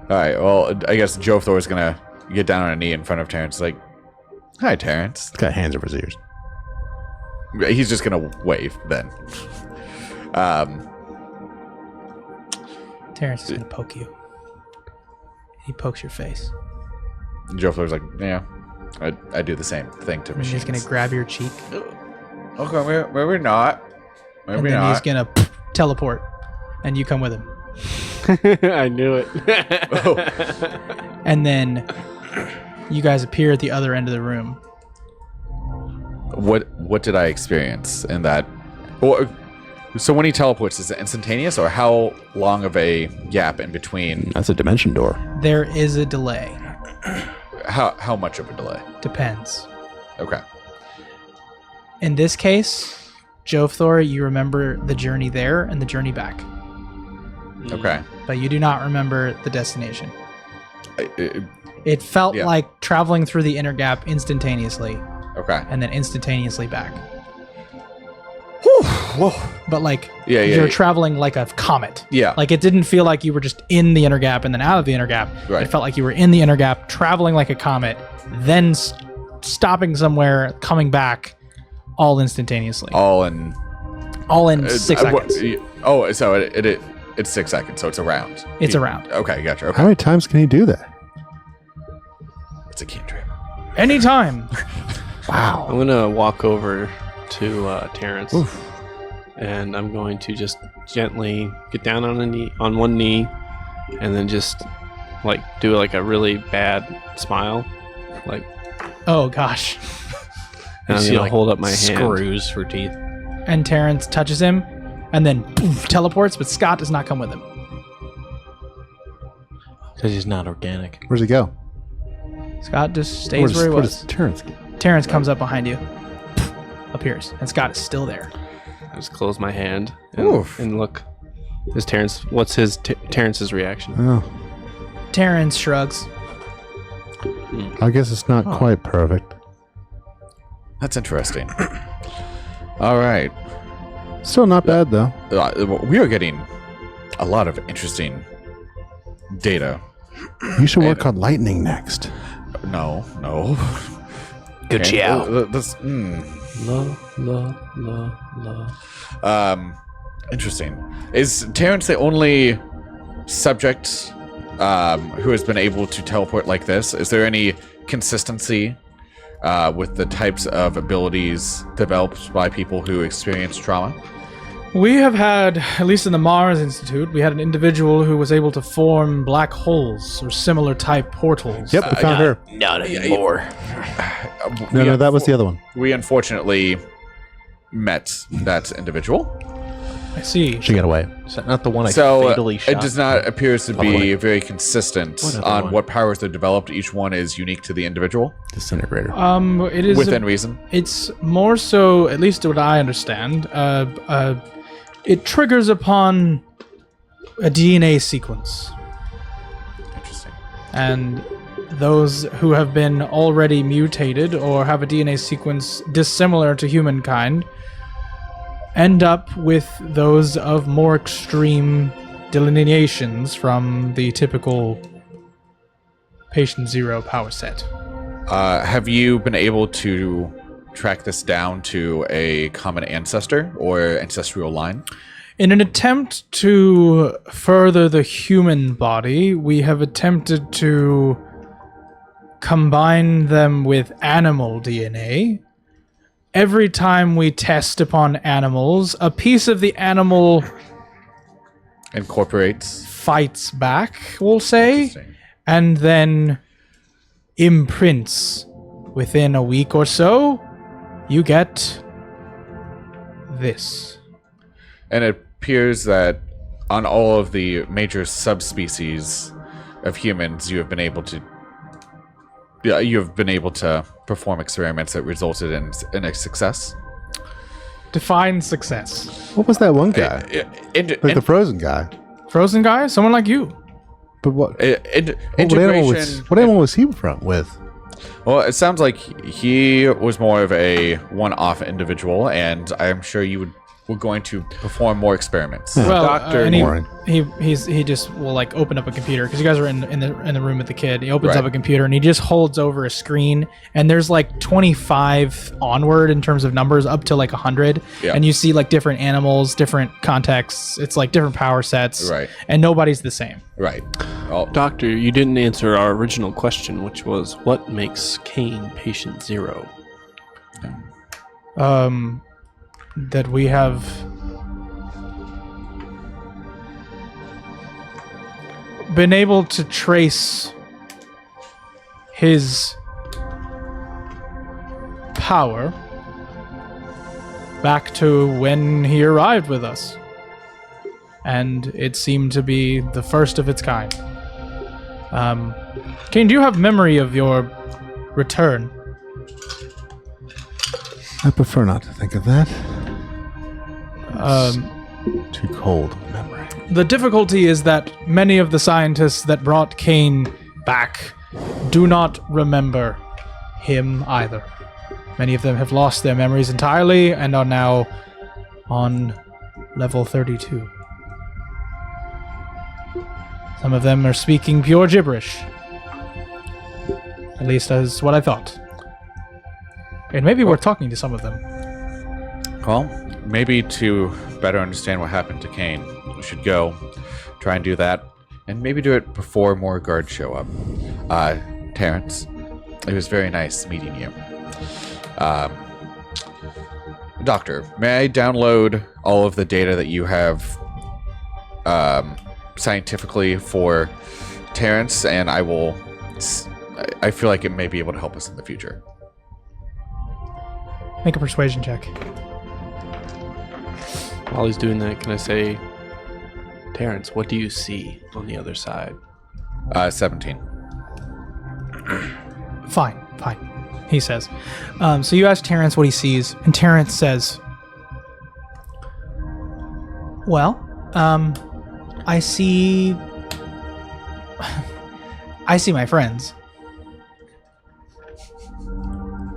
All right. Well, I guess Joe Thor is gonna get down on a knee in front of Terrence, like, "Hi, Terrence." He's got hands over his ears. He's just gonna wave then. Terrence is going to poke you. He pokes your face. Joe Thor's like, "Yeah, I do the same thing to And machines." he's going to grab your cheek. Okay, maybe not. And Maybe then not. he's going to teleport. And you come with him. I knew it. And then you guys appear at the other end of the room. What did I experience in that? Well, so when he teleports, is it instantaneous, or how long of a gap in between? That's a dimension door. There is a delay. How much of a delay? Depends. Okay. In this case, Jovthor, you remember the journey there and the journey back. Okay. But you do not remember the destination. I- It felt Yeah. like traveling through the inner gap instantaneously okay. and then instantaneously back. Whoa. But like Yeah, you're yeah. traveling like a comet. Yeah. Like it didn't feel like you were just in the inner gap and then out of the inner gap. Right. It felt like you were in the inner gap, traveling like a comet, then stopping somewhere, coming back, all instantaneously. All in. All in 6 seconds. So it's 6 seconds. So it's a round. It's a round. Okay, gotcha. How Okay. many times can he do that? It's a cantrip. Anytime. Wow. I'm gonna walk over to Terrence, and I'm going to just gently get down on one knee, and then just like do like a really bad smile, like, Oh gosh. and I'm see, gonna like, hold up my hand. screws for teeth. And Terrence touches him and then poof, teleports, but Scott does not come with him. Because he's not organic. Where's he go? Scott just stays where he where was. does Terrence go? Terrence comes up behind you, appears, and Scott is still there. I just close my hand and, Oof. and look. Is Terrence? What's Terrence's reaction? Oh, Terrence shrugs. I guess it's not quite perfect. That's interesting. All right. Still not bad though. We are getting a lot of interesting data. You should work on lightning next. No. Good job. Interesting. Is Terrence the only subject who has been able to teleport like this? Is there any consistency with the types of abilities developed by people who experience trauma? We have had, at least in the Mars Institute, we had an individual who was able to form black holes or similar type portals. Yep, we found her. Not anymore. No, that was the other one. We unfortunately met that individual. I see. She got away. Is that not the one I So fatally shot? it does not appear to be very consistent What other on one? what powers they're developed. Each one is unique to the individual Disintegrator. It is within reason. It's more so, at least what I understand, it triggers upon a DNA sequence. Interesting. And those who have been already mutated or have a DNA sequence dissimilar to humankind end up with those of more extreme delineations from the typical patient zero power set. Have you been able to track this down to a common ancestor or ancestral line? In an attempt to further the human body, we have attempted to combine them with animal DNA. Every time we test upon animals, a piece of the animal Incorporates. fights back, we'll say, Interesting. and then imprints. Within a week or so, you get this. And it appears that on all of the major subspecies of humans, you have been able to perform experiments that resulted in a success. Define success. What was that one guy? Like the frozen guy. Frozen guy? Someone like you. But what? Integration. What animal was he with? Well, it sounds like he was more of a one-off individual, and I'm sure we're going to perform more experiments. Well, Doctor and Warren. he just will like open up a computer because you guys are in the room with the kid. He opens Right. up a computer and he just holds over a screen, and there's like 25 onward in terms of numbers up to like 100, Yeah. and you see like different animals, different contexts. It's like different power sets, Right. And nobody's the same. Right. Well, Doctor, you didn't answer our original question, which was what makes Kane patient zero? That we have been able to trace his power back to when he arrived with us. And it seemed to be the first of its kind. Kane, do you have memory of your return? I prefer not to think of that. Too cold of a memory. The difficulty is that many of the scientists that brought Kane back do not remember him either. Many of them have lost their memories entirely and are now on level 32. Some of them are speaking pure gibberish. At least that's what I thought. And maybe we're talking to some of them. well, maybe to better understand what happened to Kane, we should go try and do that, and maybe do it before more guards show up. Terrence, it was very nice meeting you. Doctor, may I download all of the data that you have scientifically for Terrence, and I feel like it may be able to help us in the future. Make a persuasion check. While he's doing that, can I say, Terrence, what do you see on the other side? 17. Fine, he says. So you ask Terrence what he sees, and Terrence says, well, I see my friends.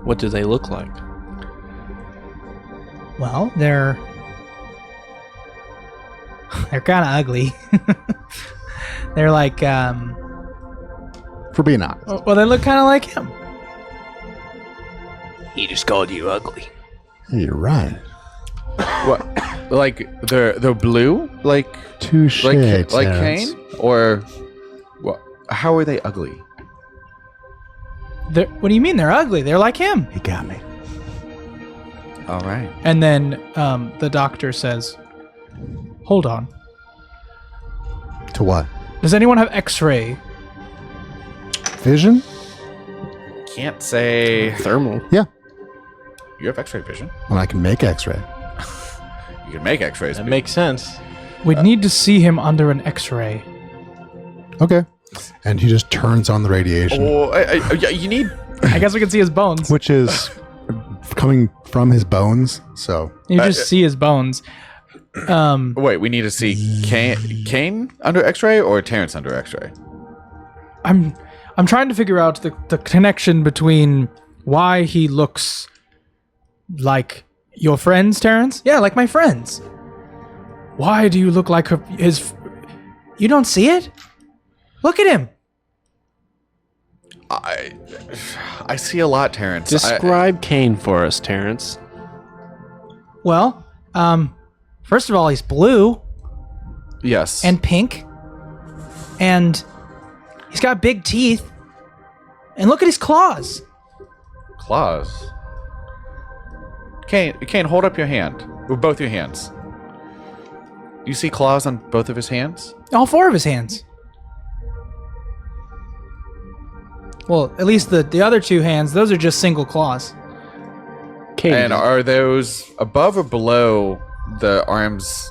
What do they look like? Well, they're kind of ugly. They're like, For being honest. well, they look kind of like him. He just called you ugly. Hey, you're right. What? Like they're blue, like Touche, like Terrence. Kane, or what? How are they ugly? What do you mean they're ugly? They're like him. He got me. All right. And then the doctor says, Hold on. To what? Does anyone have X-ray? Vision? Can't say Thermal. Yeah. you have X-ray vision. And I can make X-ray. You can make X-rays. That makes sense. We'd need to see him under an X-ray. Okay. And he just turns on the radiation, yeah, you need. I guess we can see his bones. which is coming from his bones. So You just see his bones. Wait, we need to see Kane under X-ray or Terrence under X-ray. I'm trying to figure out the connection between why he looks like your friends, Terrence. Yeah, like my friends. Why do you look like his? You don't see it? Look at him. I see a lot, Terrence. Describe Kane for us, Terrence. Well, first of all, he's blue Yes. and pink, and he's got big teeth. And look at his claws. claws. Kane, hold up your hand with both your hands. You see claws on both of his hands? All four of his hands. Well, at least the other two hands, those are just single claws. Kane. And are those above or below the arms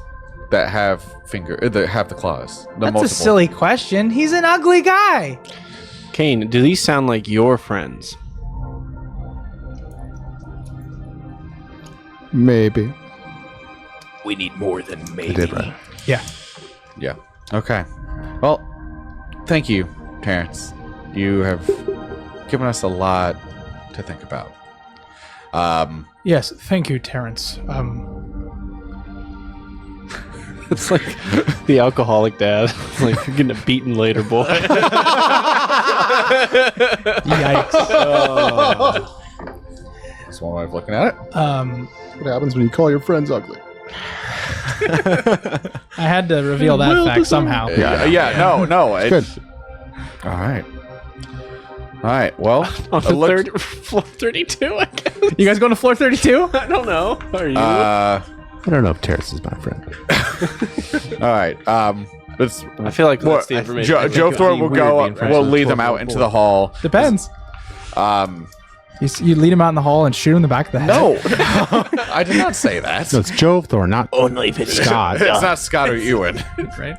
that have the claws? The That's multiple? a silly question. He's an ugly guy. Kane, do these sound like your friends? maybe. We need more than I maybe. did right. Yeah. Yeah. Okay. Well, thank you, Terrence. You have given us a lot to think about. Yes, thank you, Terrence. It's like the alcoholic dad. Like, you're getting beaten later, boy. Yikes. That's one way of looking at it. What happens when you call your friends ugly? I had to reveal that fact somehow. No. Good. All right. Well, On the look- floor 32, I guess. You guys going to floor 32? I don't know. Are you? I don't know if Terrence is my friend. all right. Let's. I feel like that's the information. Joe Thor will go. We'll lead them out into the hall. Depends. You lead him out in the hall and shoot him in the back of the head. No, I did not say that. No, it's Joe Thor, not Only if it's Scott. It's not Scott or Ewan. Right?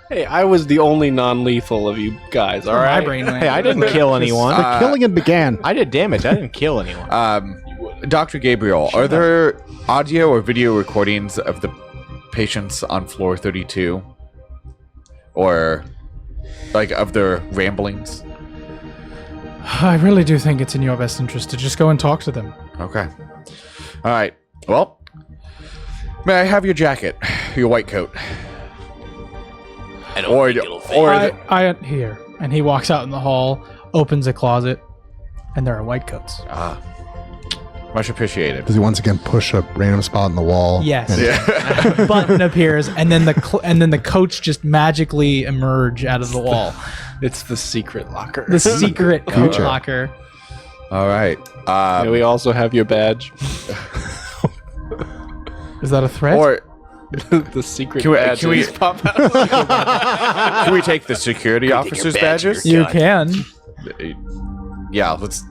Hey, I was the only non-lethal of you guys, all right? My brain went. Hey, I didn't kill anyone. The killing it began. I did damage. I didn't kill anyone. Dr. Gabriel, are there audio or video recordings of the patients on floor 32? Or, like, of their ramblings? I really do think it's in your best interest to just go and talk to them. Okay. All right. Well, may I have your jacket, your white coat? I don't think it'll fit. Here. And he walks out in the hall, opens a closet, and there are white coats. Much appreciated. Does he once again push a random spot in the wall? Yes. And Button appears, and then the coats just magically emerge out of the wall. It's the secret locker. The secret coat Future. locker. All right. May we also have your badge? Is that a threat? Or The secret Can we- badges can we- pop out. can we take the security officers' your badge badges? you can. Yeah, let's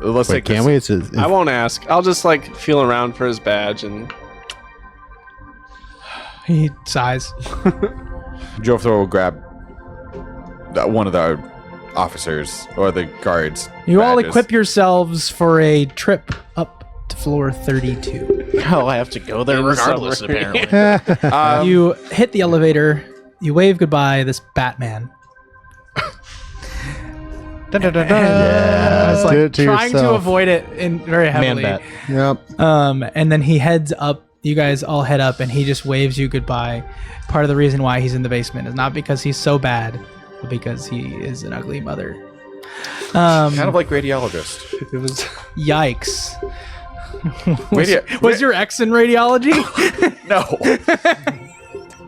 wait, take can this. we? I won't ask. I'll just like feel around for his badge and He sighs. Joe Thor will grab one of the officers or the guards. You all badges. equip yourselves for a trip up to floor 32. Oh, I have to go there In the regardless, submarine. apparently. You hit the elevator. You wave goodbye. This Batman. I was do it like to trying to yourself. avoid it in very heavily. Man bat. Yep. And then he heads up. You guys all head up, and he just waves you goodbye. Part of the reason why he's in the basement is not because he's so bad, but because he is an ugly mother. Kind of like radiologist. it was Yikes. Radio- Was your ex in radiology? No.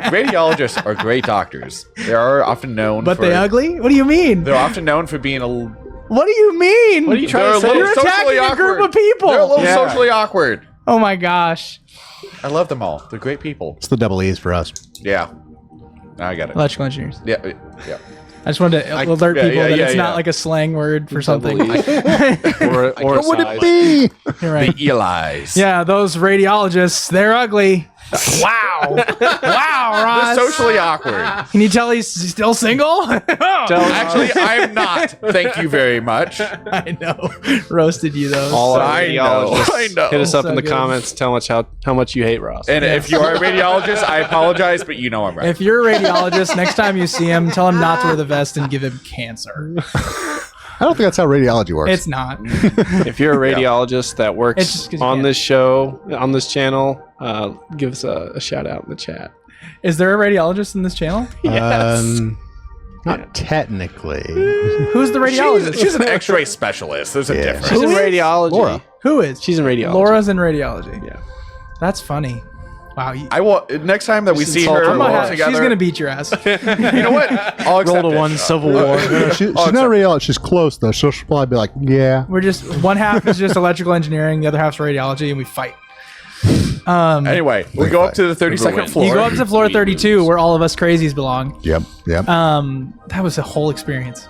Radiologists are great doctors. They are often known But for... they ugly? What do you mean? They're often known for being What do you mean? What are you They're a little You're socially attacking a awkward. group of people. They're a little Yeah. socially awkward. Oh my gosh. I love them all. They're great people. It's the double E's for us. Yeah. I get it. Electrical engineers. Yeah. Yeah. I just wanted to alert people that it's not yeah. like a slang word for something. or a What would size. it be? You're right. The Eli's. Yeah, those radiologists, they're ugly. Wow. Wow, Ross. They're socially awkward. Can you tell he's still single? Actually, I'm not. Thank you very much. I know. Roasted you, though. All our I know. radiologists. I know. Hit us up So in the good. comments. Tell us how much you hate Ross. And if you are a radiologist, I apologize, but you know I'm right. If you're a radiologist, next time you see him, tell him not to wear the vest and give him cancer. I don't think that's how radiology works. It's not. If you're a radiologist that It's works just 'cause you on can't. this show, on this channel, give us a shout out in the chat. Is there a radiologist in this channel? Not technically. Who's the radiologist? she's an X-ray specialist. There's a Yeah. difference. She's in Who is? radiology. Laura. Who is? She's in radiology. Laura's in radiology. Yeah. That's funny. Wow. I will. Next time that we see her insulting. all together, She's going to beat your ass. you know what? I'll accept Roll to it. one Civil War. She's not a radiologist. She's close, though. She'll probably be like, yeah. We're just, one half is just electrical engineering, the other half's radiology, and we fight. Anyway, we go up to the 32nd floor. You go up to floor 32 where all of us crazies belong. Yep. That was a whole experience.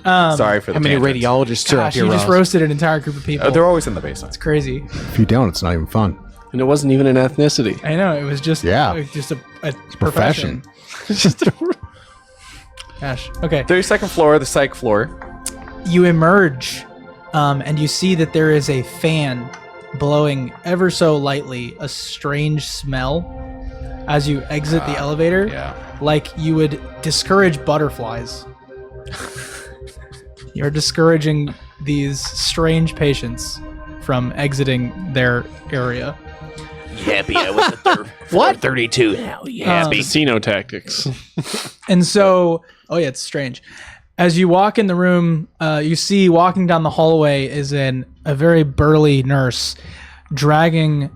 Sorry for the How many tangent. radiologists are up Gosh, here, you just Ross? roasted an entire group of people. They're always in the basement. It's crazy. If you don't, it's not even fun. And it wasn't even an ethnicity. I know, it was just, Yeah. it was just a Profession. profession. Gosh. Okay. 32nd floor, the psych floor. You emerge, and you see that there is a fan blowing ever so lightly a strange smell as you exit the elevator, Yeah. like you would discourage butterflies. You're discouraging these strange patients from exiting their area. You happy I was at what? 32 now. You happy? Casino tactics. And so, oh yeah, it's strange. As you walk in the room, you see walking down the hallway is a very burly nurse dragging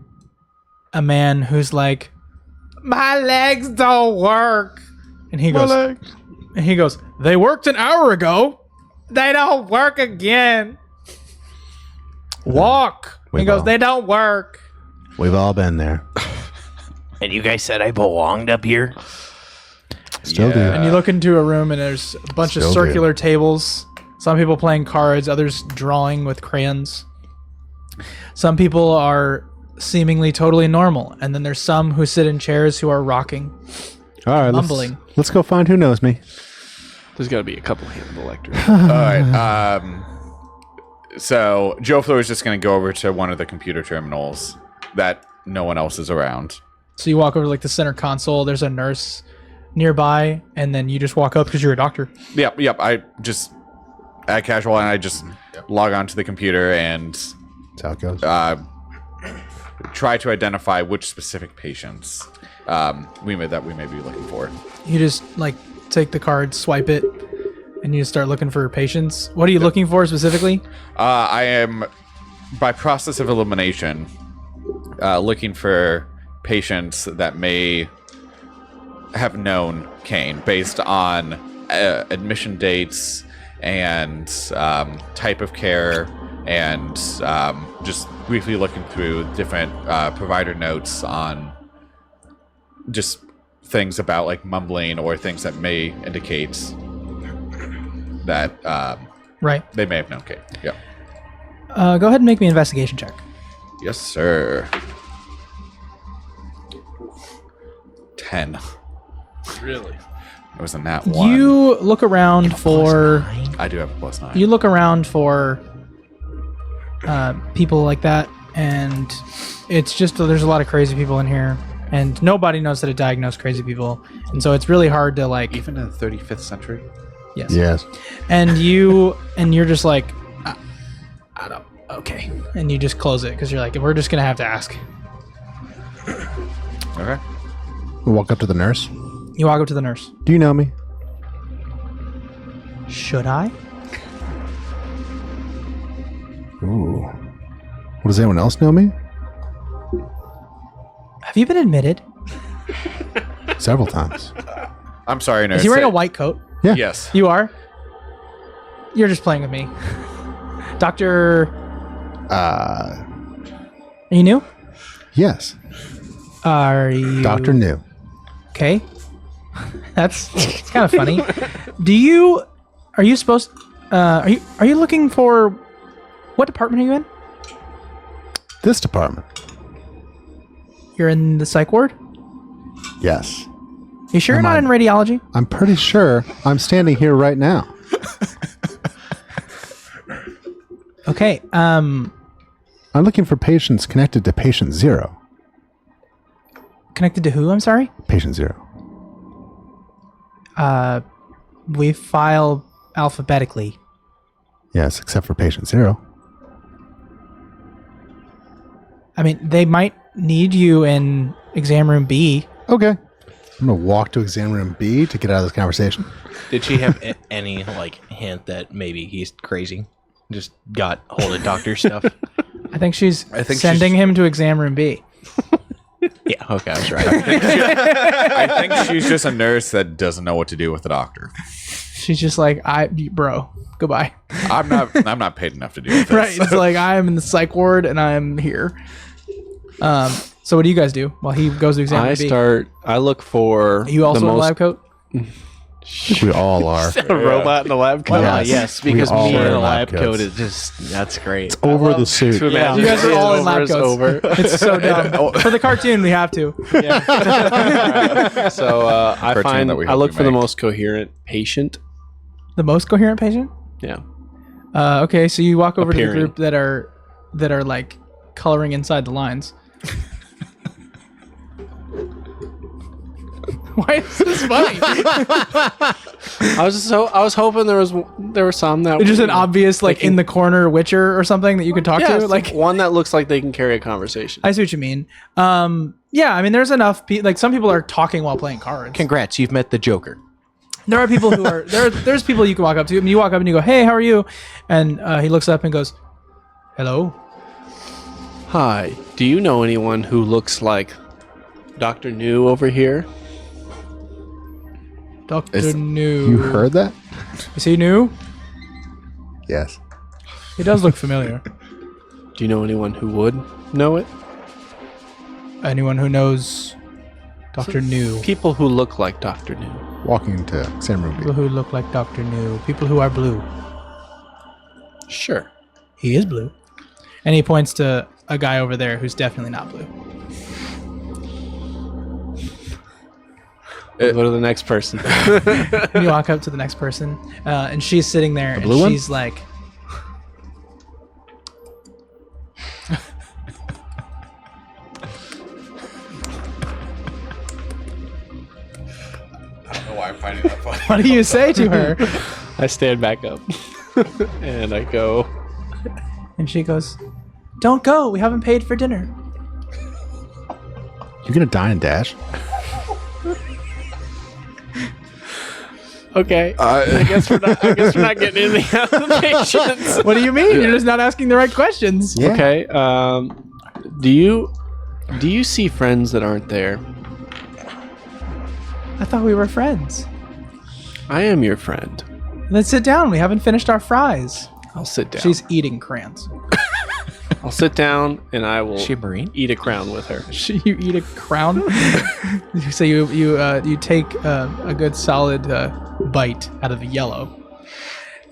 a man who's like, "My legs don't work," and he goes, "They worked an hour ago. They don't work again. Walk." He goes, "They don't work." We've all been there. And you guys said I belonged up here? Still do. And you look into a room and there's a bunch Still of do. circular tables. Some people playing cards, others drawing with crayons. Some people are seemingly totally normal, and then there's some who sit in chairs who are rocking. All right, mumbling. Let's go find who knows me. There's got to be a couple Hannibal Lecters. All right. So Joe Flo is just going to go over to one of the computer terminals that no one else is around. So you walk over to like the center console, there's a nurse nearby, and then you just walk up because you're a doctor. Yep. I just at casual and I just log onto the computer and That's how it goes. try to identify which specific patients we may be looking for. You just like take the card, swipe it, and you just start looking for patients. What are you looking for specifically? I am, by process of elimination, looking for patients that may have known Kane based on admission dates and type of care, and just briefly looking through different provider notes on just things about like mumbling or things that may indicate that Right. they may have known Kane. Yeah. Go ahead and make me an investigation check. Yes, sir. 10. Really? It was a nat 1. You look around for I do have a +9. you look around for people like that, and it's just there's a lot of crazy people in here, and nobody knows how to diagnose crazy people, and so it's really hard to like. Even in the 35th century? Yes. Yes. And you're just like, I don't. Okay. And you just close it because you're like, we're just gonna have to ask. Okay. We walk up to the nurse. You walk up to the nurse. Do you know me? Should I? Ooh. Well, does anyone else know me? Have you been admitted? Several times. I'm sorry, nurse. Is he wearing a white coat? Yeah. Yes. You are? You're just playing with me. Doctor... Are you new? Yes. Are you Doctor New. Okay. That's it's kind of funny. Are you supposed are you looking for what department are you in? This department. You're in the psych ward? Yes. You sure you're not in radiology? I'm pretty sure I'm standing here right now. Okay. I'm looking for patients connected to patient 0. Connected to who? I'm sorry? Patient 0. We file alphabetically. Yes, except for patient 0. I mean, they might need you in exam room B. Okay. I'm going to walk to exam room B to get out of this conversation. Did she have any like hint that maybe he's crazy? Just got hold of doctor stuff. I think she's think sending him to exam room B. Yeah. Okay, I was right. I think she's just a nurse that doesn't know what to do with the doctor. She's just like, bro, goodbye. I'm not paid enough to do this. Right. It's like, I am in the psych ward and I'm here. So what do you guys do while he goes to exam room B? I look for. Are you also in a lab coat? We all are. A robot in a lab coat. Yes, we because all me in wear a lab lab coat coats. is just that's great. Over the suit. To imagine You guys are it all in lab is coats. over. It's so dumb. For the cartoon, we have to. So Cartoon that we I hope look we for the make. most coherent patient. The most coherent patient? Yeah. Okay, so you walk over to the Appearing. group that are like coloring inside the lines. Why is this funny? I was hoping there were some that Just an were, obvious like in the corner Witcher or something that you could talk yeah, to. Like one that looks like they can carry a conversation. I see what you mean. Yeah, I mean there's enough. Like some people are talking while playing cards. Congrats, you've met the Joker. There are people who are there's people you can walk up to. I mean, you walk up and you go, "Hey, how are you?" And he looks up and goes, "Hello." Hi. Do you know anyone who looks like Dr. New over here? Dr. New. You heard that? Is he new? Yes. He does look familiar. Do you know anyone who would know it? Anyone who knows Dr. New? People who look like Dr. New. Walking to exam room B. People who look like Dr. New. People who are blue. Sure. He is blue. And he points to a guy over there who's definitely not blue. Go to the next person. You walk up to the next person, and she's sitting there, and blue one? she's like, I don't know why I'm finding that funny. what do you say to her? I stand back up and I go, And she goes, "Don't go. We haven't paid for dinner." You gonna dine and dash? okay. I guess we're not getting any applications. What do you mean? You're just not asking the right questions. Yeah. Okay. Do you see friends that aren't there? I thought we were friends. I am your friend. Let's sit down. We haven't finished our fries. I'll sit down. She's eating crayons. I'll sit down and I will Is she a Marine? eat a crown with her. You eat a crown. So you take a good solid bite out of the yellow,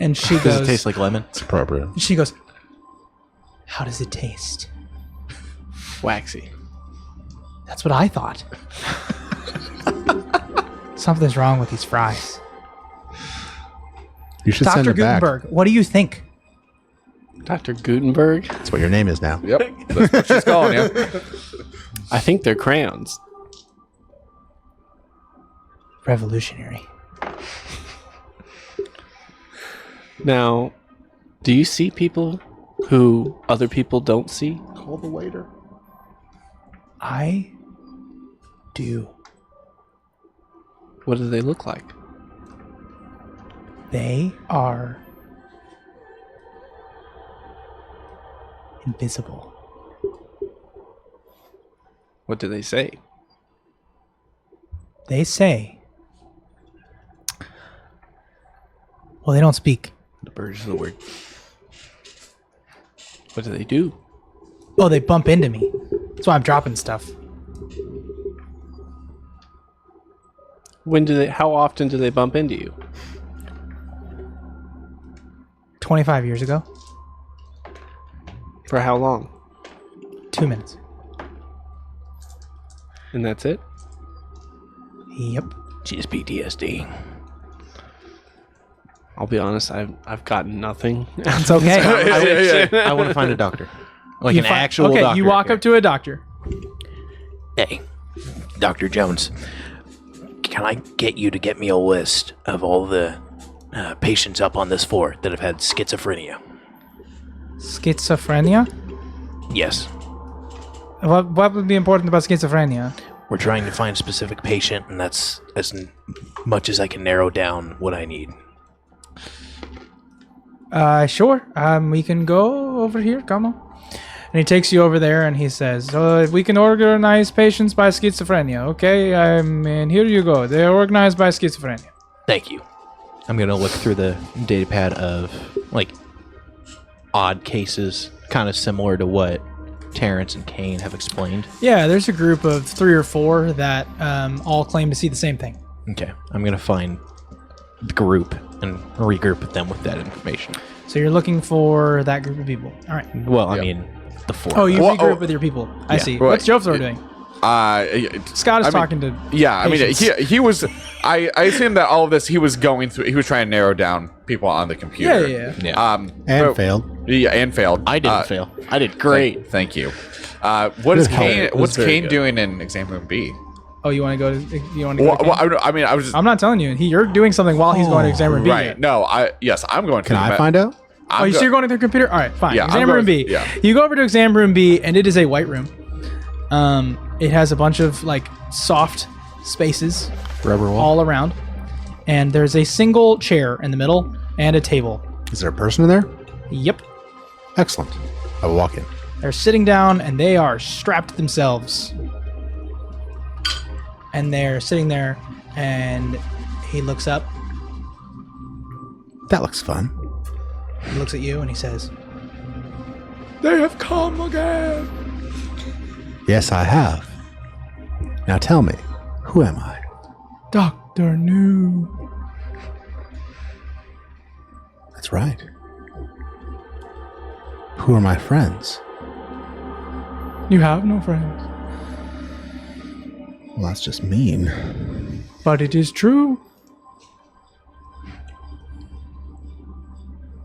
and she Does it goes. taste like lemon? It's appropriate. She goes. How does it taste? Waxy. That's what I thought. Something's wrong with these fries. You should send Dr. it back. Gutenberg, what do you think? Dr. Gutenberg? That's what your name is now. Yep, that's what she's calling you. I think they're crayons. Revolutionary. Now, do you see people who other people don't see? Call the waiter. I do. What do they look like? They are invisible. What do they say? They say. Well, they don't speak. The birds of the word. What do they do? Oh, they bump into me. That's why I'm dropping stuff. How often do they bump into you? 25 years ago. For how long? 2 minutes. And that's it? Yep. Just PTSD. I'll be honest, I've gotten nothing. It's okay. I want to find a doctor. Like You an fi- actual okay, doctor. you walk up to a doctor. Hey, Dr. Jones, can I get you to get me a list of all the patients up on this floor that have had schizophrenia? Schizophrenia? Yes. What would be important about schizophrenia? We're trying to find a specific patient, and that's as much as I can narrow down what I need. Sure. We can go over here. Come on. And he takes you over there and he says, we can organize patients by schizophrenia. Okay, and here you go. They're organized by schizophrenia. Thank you. I'm going to look through the data pad of, like, odd cases, kind of similar to what Terrence and Kane have explained. Yeah, there's a group of 3 or 4 that all claim to see the same thing. Okay. I'm going to find the group and regroup them with that information. So you're looking for that group of people. All right. Well, I mean, the 4. Oh, you Well, regroup oh. with your people. I Yeah. see. Right. What's Jofthor doing? Scott is talking to. Yeah, I mean, patients. he was. I assume that all of this he was going through. He was trying to narrow down people on the computer. Yeah. Yeah. And but- failed. Yeah, and failed. I didn't fail. I did great. Thank you. What is Good help. Kane? It was What's very Kane good. doing in exam room B? Oh, you want to go to? You want to go? Well, to well, Kane? I mean, I was just I'm not telling you. You're doing something while he's going to exam room B. right. No, yes, I'm going. Can I find out? Oh, so you're going to the computer? All right, fine. Yeah, I'm exam room going- B. yeah. You go over to exam room B, and it is a white room. It has a bunch of like soft spaces Rubber wall. all around, and there's a single chair in the middle and a table. Is there a person in there? Yep. Excellent. I will walk in. They're sitting down, and they are strapped themselves. And they're sitting there, and he looks up, That looks fun. he looks at you, and he says, "They have come again." Yes, I have. Now tell me, who am I? Dr. New. That's right. Who are my friends? You have no friends. Well, that's just mean. But it is true.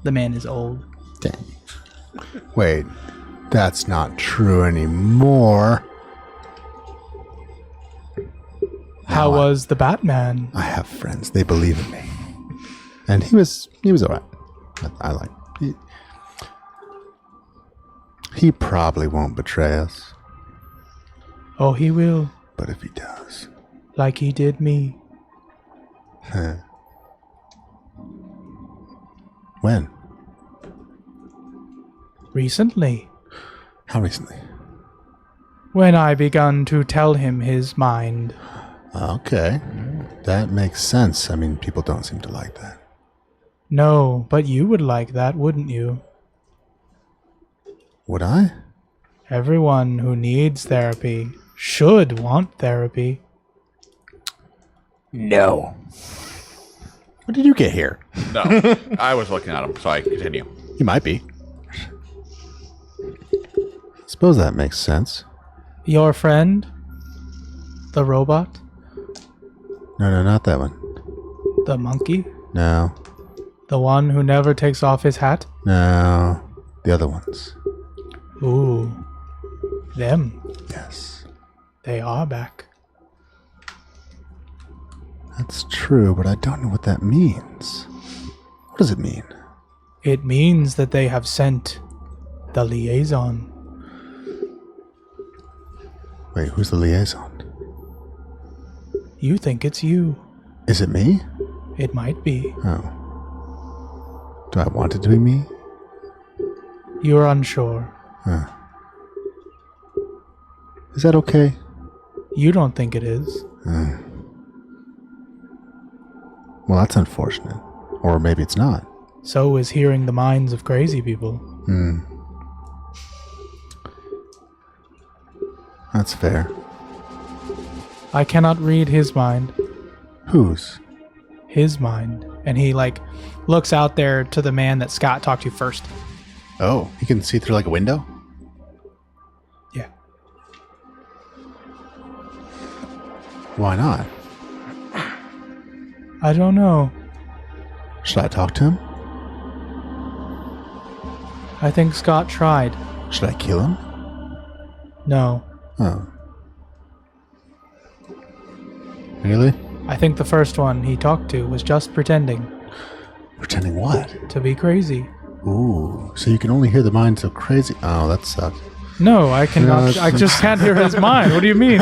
The man is old. Dang. Wait, that's not true anymore. How was the Batman? I have friends. They believe in me. And he was all right. I like. He probably won't betray us, Oh, he will, but if he does, like he did me. when? Recently, How recently? when I begun to tell him his mind. Okay, that makes sense. I mean, people don't seem to like that. No, but you would like that, wouldn't you? Would I? Everyone who needs therapy should want therapy. No. When did you get here? No, I was looking at him, so I continue. You might be. Suppose that makes sense. Your friend? The robot? No, not that one. The monkey? No, The one who never takes off his hat? no, the other ones. Ooh. Them. Yes, They are back. that's true, but I don't know what that means. What does it mean? It means that they have sent the liaison. Wait, who's the liaison? You think it's you. Is it me? It might be. Oh. Do I want it to be me? You're unsure. Is that okay? You don't think it is. Well, that's unfortunate. Or maybe it's not. So is hearing the minds of crazy people. That's fair. I cannot read his mind. Whose? His mind. And he, like, looks out there to the man that Scott talked to first. Oh, he can see through like a window? Yeah. Why not? I don't know. Should I talk to him? I think Scott tried. Should I kill him? No. Oh. Really? I think the first one he talked to was just pretending Pretending what? to be crazy. Ooh, so you can only hear the minds of crazy. Oh, that sucks. No, I cannot. I just can't hear his mind. What do you mean?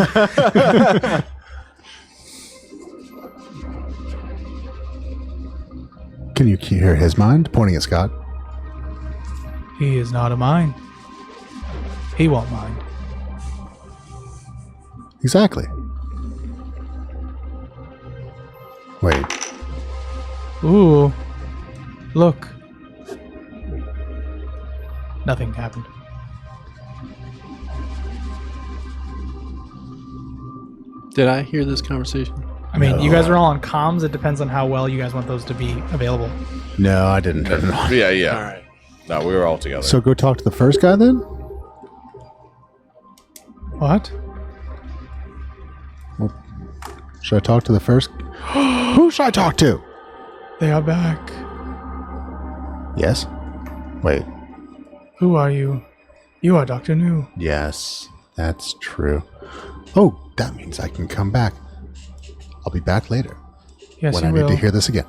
Can you hear his mind? Pointing at Scott. He is not a mind. He won't mind. Exactly. Wait. Ooh. Look. Nothing happened. Did I hear this conversation? I mean, you guys are all on comms. It depends on how well you guys want those to be available. No, I didn't turn it on. Yeah. All right. No, we were all together. So go talk to the first guy then? What? Should I talk to the first? Who should I talk to? They are back. Yes. Wait. Who are you? You are Dr. New. Yes, that's true. Oh, that means I can come back. I'll be back later. Yes, when you I will. need to hear this again.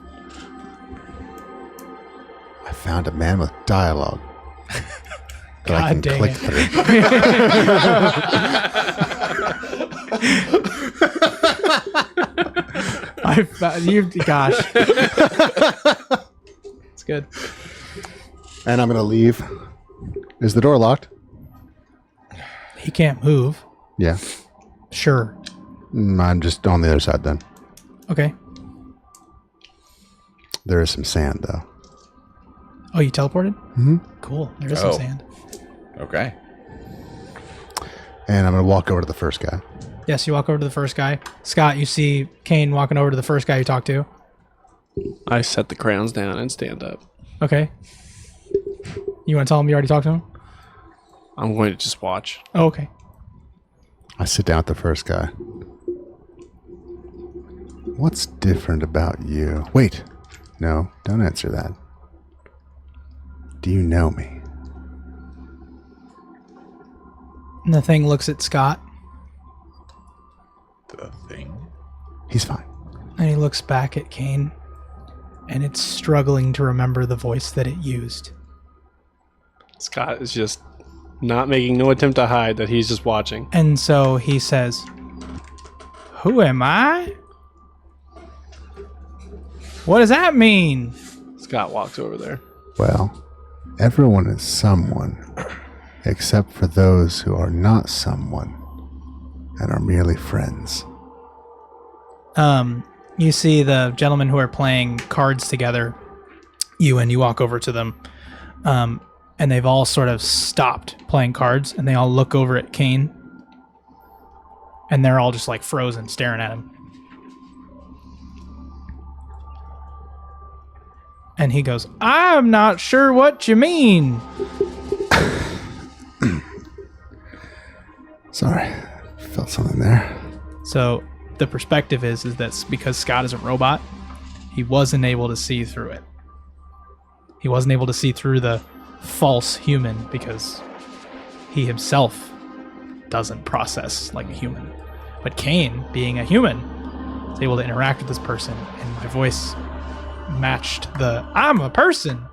I found a man with dialogue that I can God dang click it. Gosh. It's good. And I'm going to leave. Is the door locked? He can't move. Yeah. Sure. I'm just on the other side then. Okay. There is some sand though. Oh, you teleported? Mm-hmm. Cool. There is some sand. Okay. And I'm going to walk over to the first guy. Yes, you walk over to the first guy. Scott, you see Kane walking over to the first guy you talked to. I set the crowns down and stand up. Okay. You want to tell him you already talked to him? I'm going to just watch. Oh, okay. I sit down with the first guy. What's different about you? Wait. No, don't answer that. Do you know me? And the thing looks at Scott, The thing. He's fine. and he looks back at Kane, and it's struggling to remember the voice that it used. Scott is just not making no attempt to hide that he's just watching. And so he says, "Who am I? What does that mean?" Scott walks over there. Well, everyone is someone, except for those who are not someone and are merely friends. You see the gentlemen who are playing cards together. You walk over to them, and they've all sort of stopped playing cards, and they all look over at Kane, and they're all just like frozen, staring at him. And he goes, "I'm not sure what you mean." Sorry, felt something there. So the perspective is that because Scott is a robot, he wasn't able to see through it. He wasn't able to see through the false human because he himself doesn't process like a human. But Kane, being a human, is able to interact with this person, and my voice matched the "I'm a person."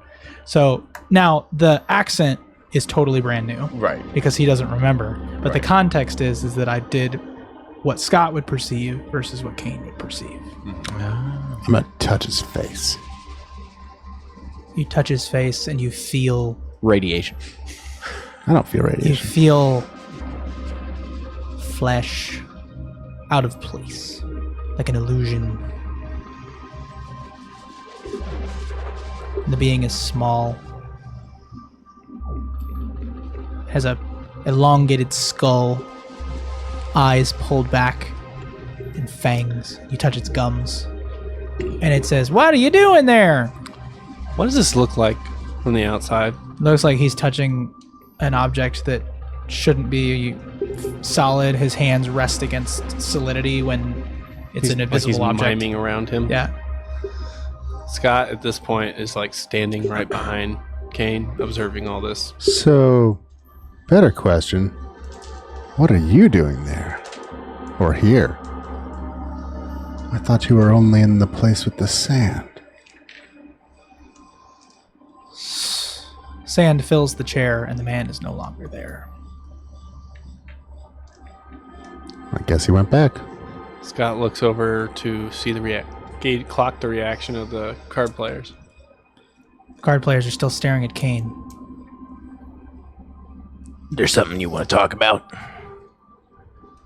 So now the accent is totally brand new. Right. Because he doesn't remember. But the Right. context is that I did what Scott would perceive versus what Kane would perceive. I'm gonna touch his face. You touch his face and you feel Radiation. I don't feel you radiation. feel flesh out of place, like an illusion. The being is small, has a elongated skull, eyes pulled back and fangs. You touch its gums. And it says, "What are you doing there?" What does this look like from the outside? Looks like he's touching an object that shouldn't be solid. His hands rest against solidity when it's an invisible he's object. miming around him. Yeah. Scott at this point is like standing right behind Kane, observing all this. So, better question. What are you doing there? Or here? I thought you were only in the place with the sand. Sand fills the chair, and the man is no longer there. I guess he went back. Scott looks over to see clock the reaction of the card players. Card players are still staring at Kane. There's something you want to talk about?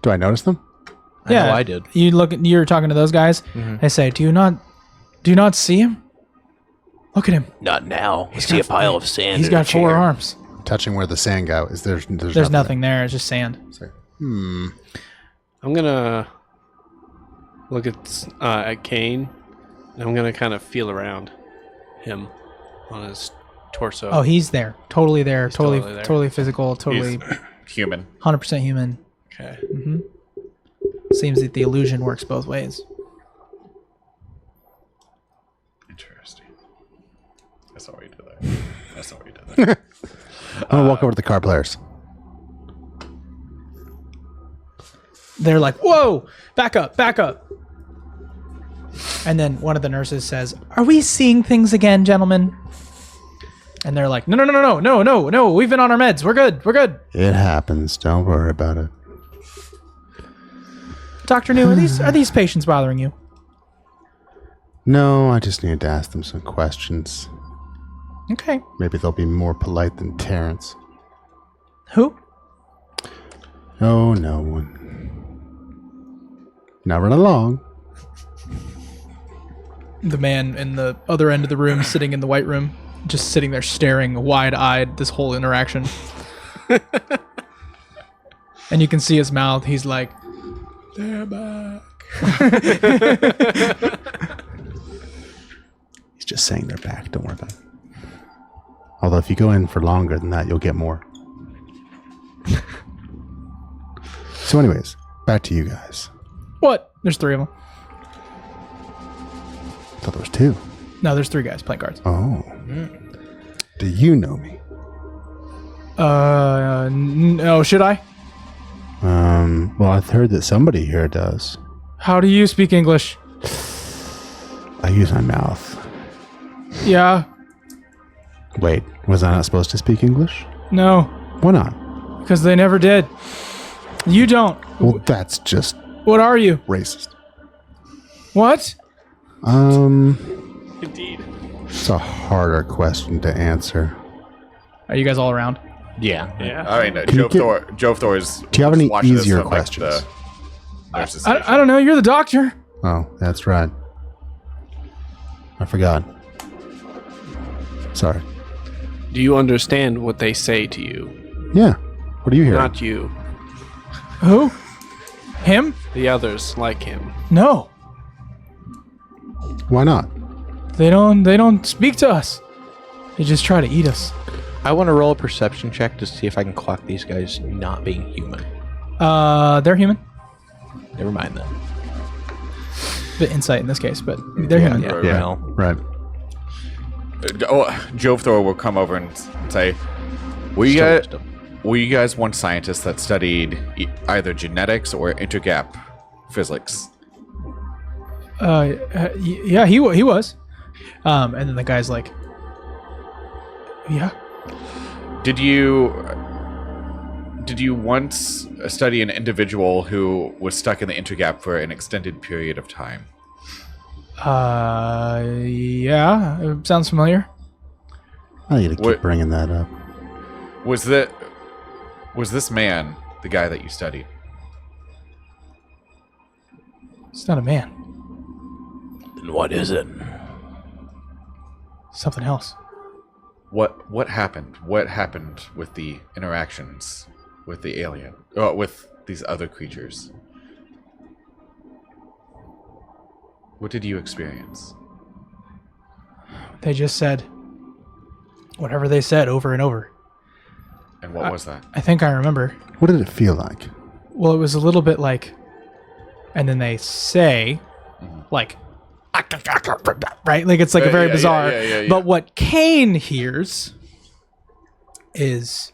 Do I notice them? I know I did. You're talking to those guys. They say, "Do you not see him? Look at him. Not now. I see a pile of sand. He's in a got 4 chair. arms. Touching where the sand go. There's Nothing there. It's just sand." there. I'm gonna look at Kane, and I'm gonna kind of feel around him on his torso. Oh, he's there. Totally there. He's totally there. Totally physical. Totally Human. 100% human. Okay. Seems that the illusion works both ways. Interesting. I saw what you did there. I'm going to walk over to the card players. They're like, "Whoa, back up, back up." And then one of the nurses says, "Are we seeing things again, gentlemen?" And they're like, No, we've been on our meds. We're good. It happens. Don't worry about it. Dr. New, are these patients bothering you? No, I just need to ask them some questions. Okay. Maybe they'll be more polite than Terrence. Who? Oh, no one. Now run along. The man in the other end of the room, sitting in the white room, just sitting there staring wide-eyed this whole interaction. And you can see his mouth. He's like, "They're back." He's just saying they're back. Don't worry about it. Although if you go in for longer than that, you'll get more. So anyways, back to you guys. What? There's 3 of them. I thought there was 2. No, there's 3 guys playing cards. Oh. Do you know me? No, should I? Well, I've heard that somebody here does. How do you speak English? I use my mouth. Yeah. Wait, was I not supposed to speak English? No. Why not? Because they never did. You don't. Well, that's just What are you? racist. What? Indeed. It's a harder question to answer. Are you guys all around? Yeah. Yeah. I mean, Can you Joe Thor is. Do you have any watching this easier from, like, questions? the nurse's I station. don't know. You're the doctor. Oh, that's right. I forgot. Sorry. Do you understand what they say to you? Yeah. What are you hearing? Not you. Who? Him? The others like him. No. Why not? They don't speak to us. They just try to eat us. I want to roll a perception check to see if I can clock these guys not being human. They're human. Never mind then. Bit insight in this case, but they're human. Yeah. Yeah. Well, Right. Joe Thor will come over and say, "Were you guys one scientist that studied either genetics or intergap physics?" Yeah, he was. And then the guy's like, "Yeah." Did you once study an individual who was stuck in the intergap for an extended period of time? Yeah. It sounds familiar. I need to keep What- bringing that up. Was this man the guy that you studied? It's not a man. And what is it? Something else. What happened? What happened with the interactions with the alien? With these other creatures? What did you experience? They just said whatever they said over and over. And what was that? I think I remember. What did it feel like? Well, it was a little bit like, and then they say, like, right? Like, it's like a very bizarre. Yeah. But what Kane hears is,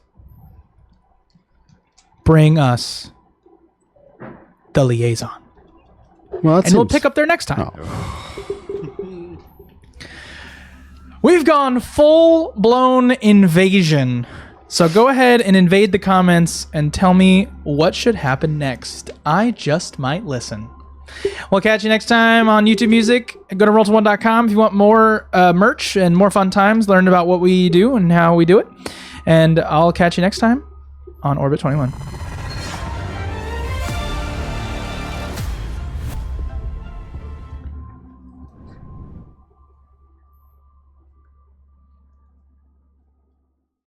bring us the liaison. Well, that And we'll seems- pick up there next time. Oh. We've gone full-blown invasion. So go ahead and invade the comments and tell me what should happen next. I just might listen. We'll catch you next time on YouTube Music. Go to roll21.com if you want more merch and more fun times. Learn about what we do and how we do it. And I'll catch you next time on Orbit 21.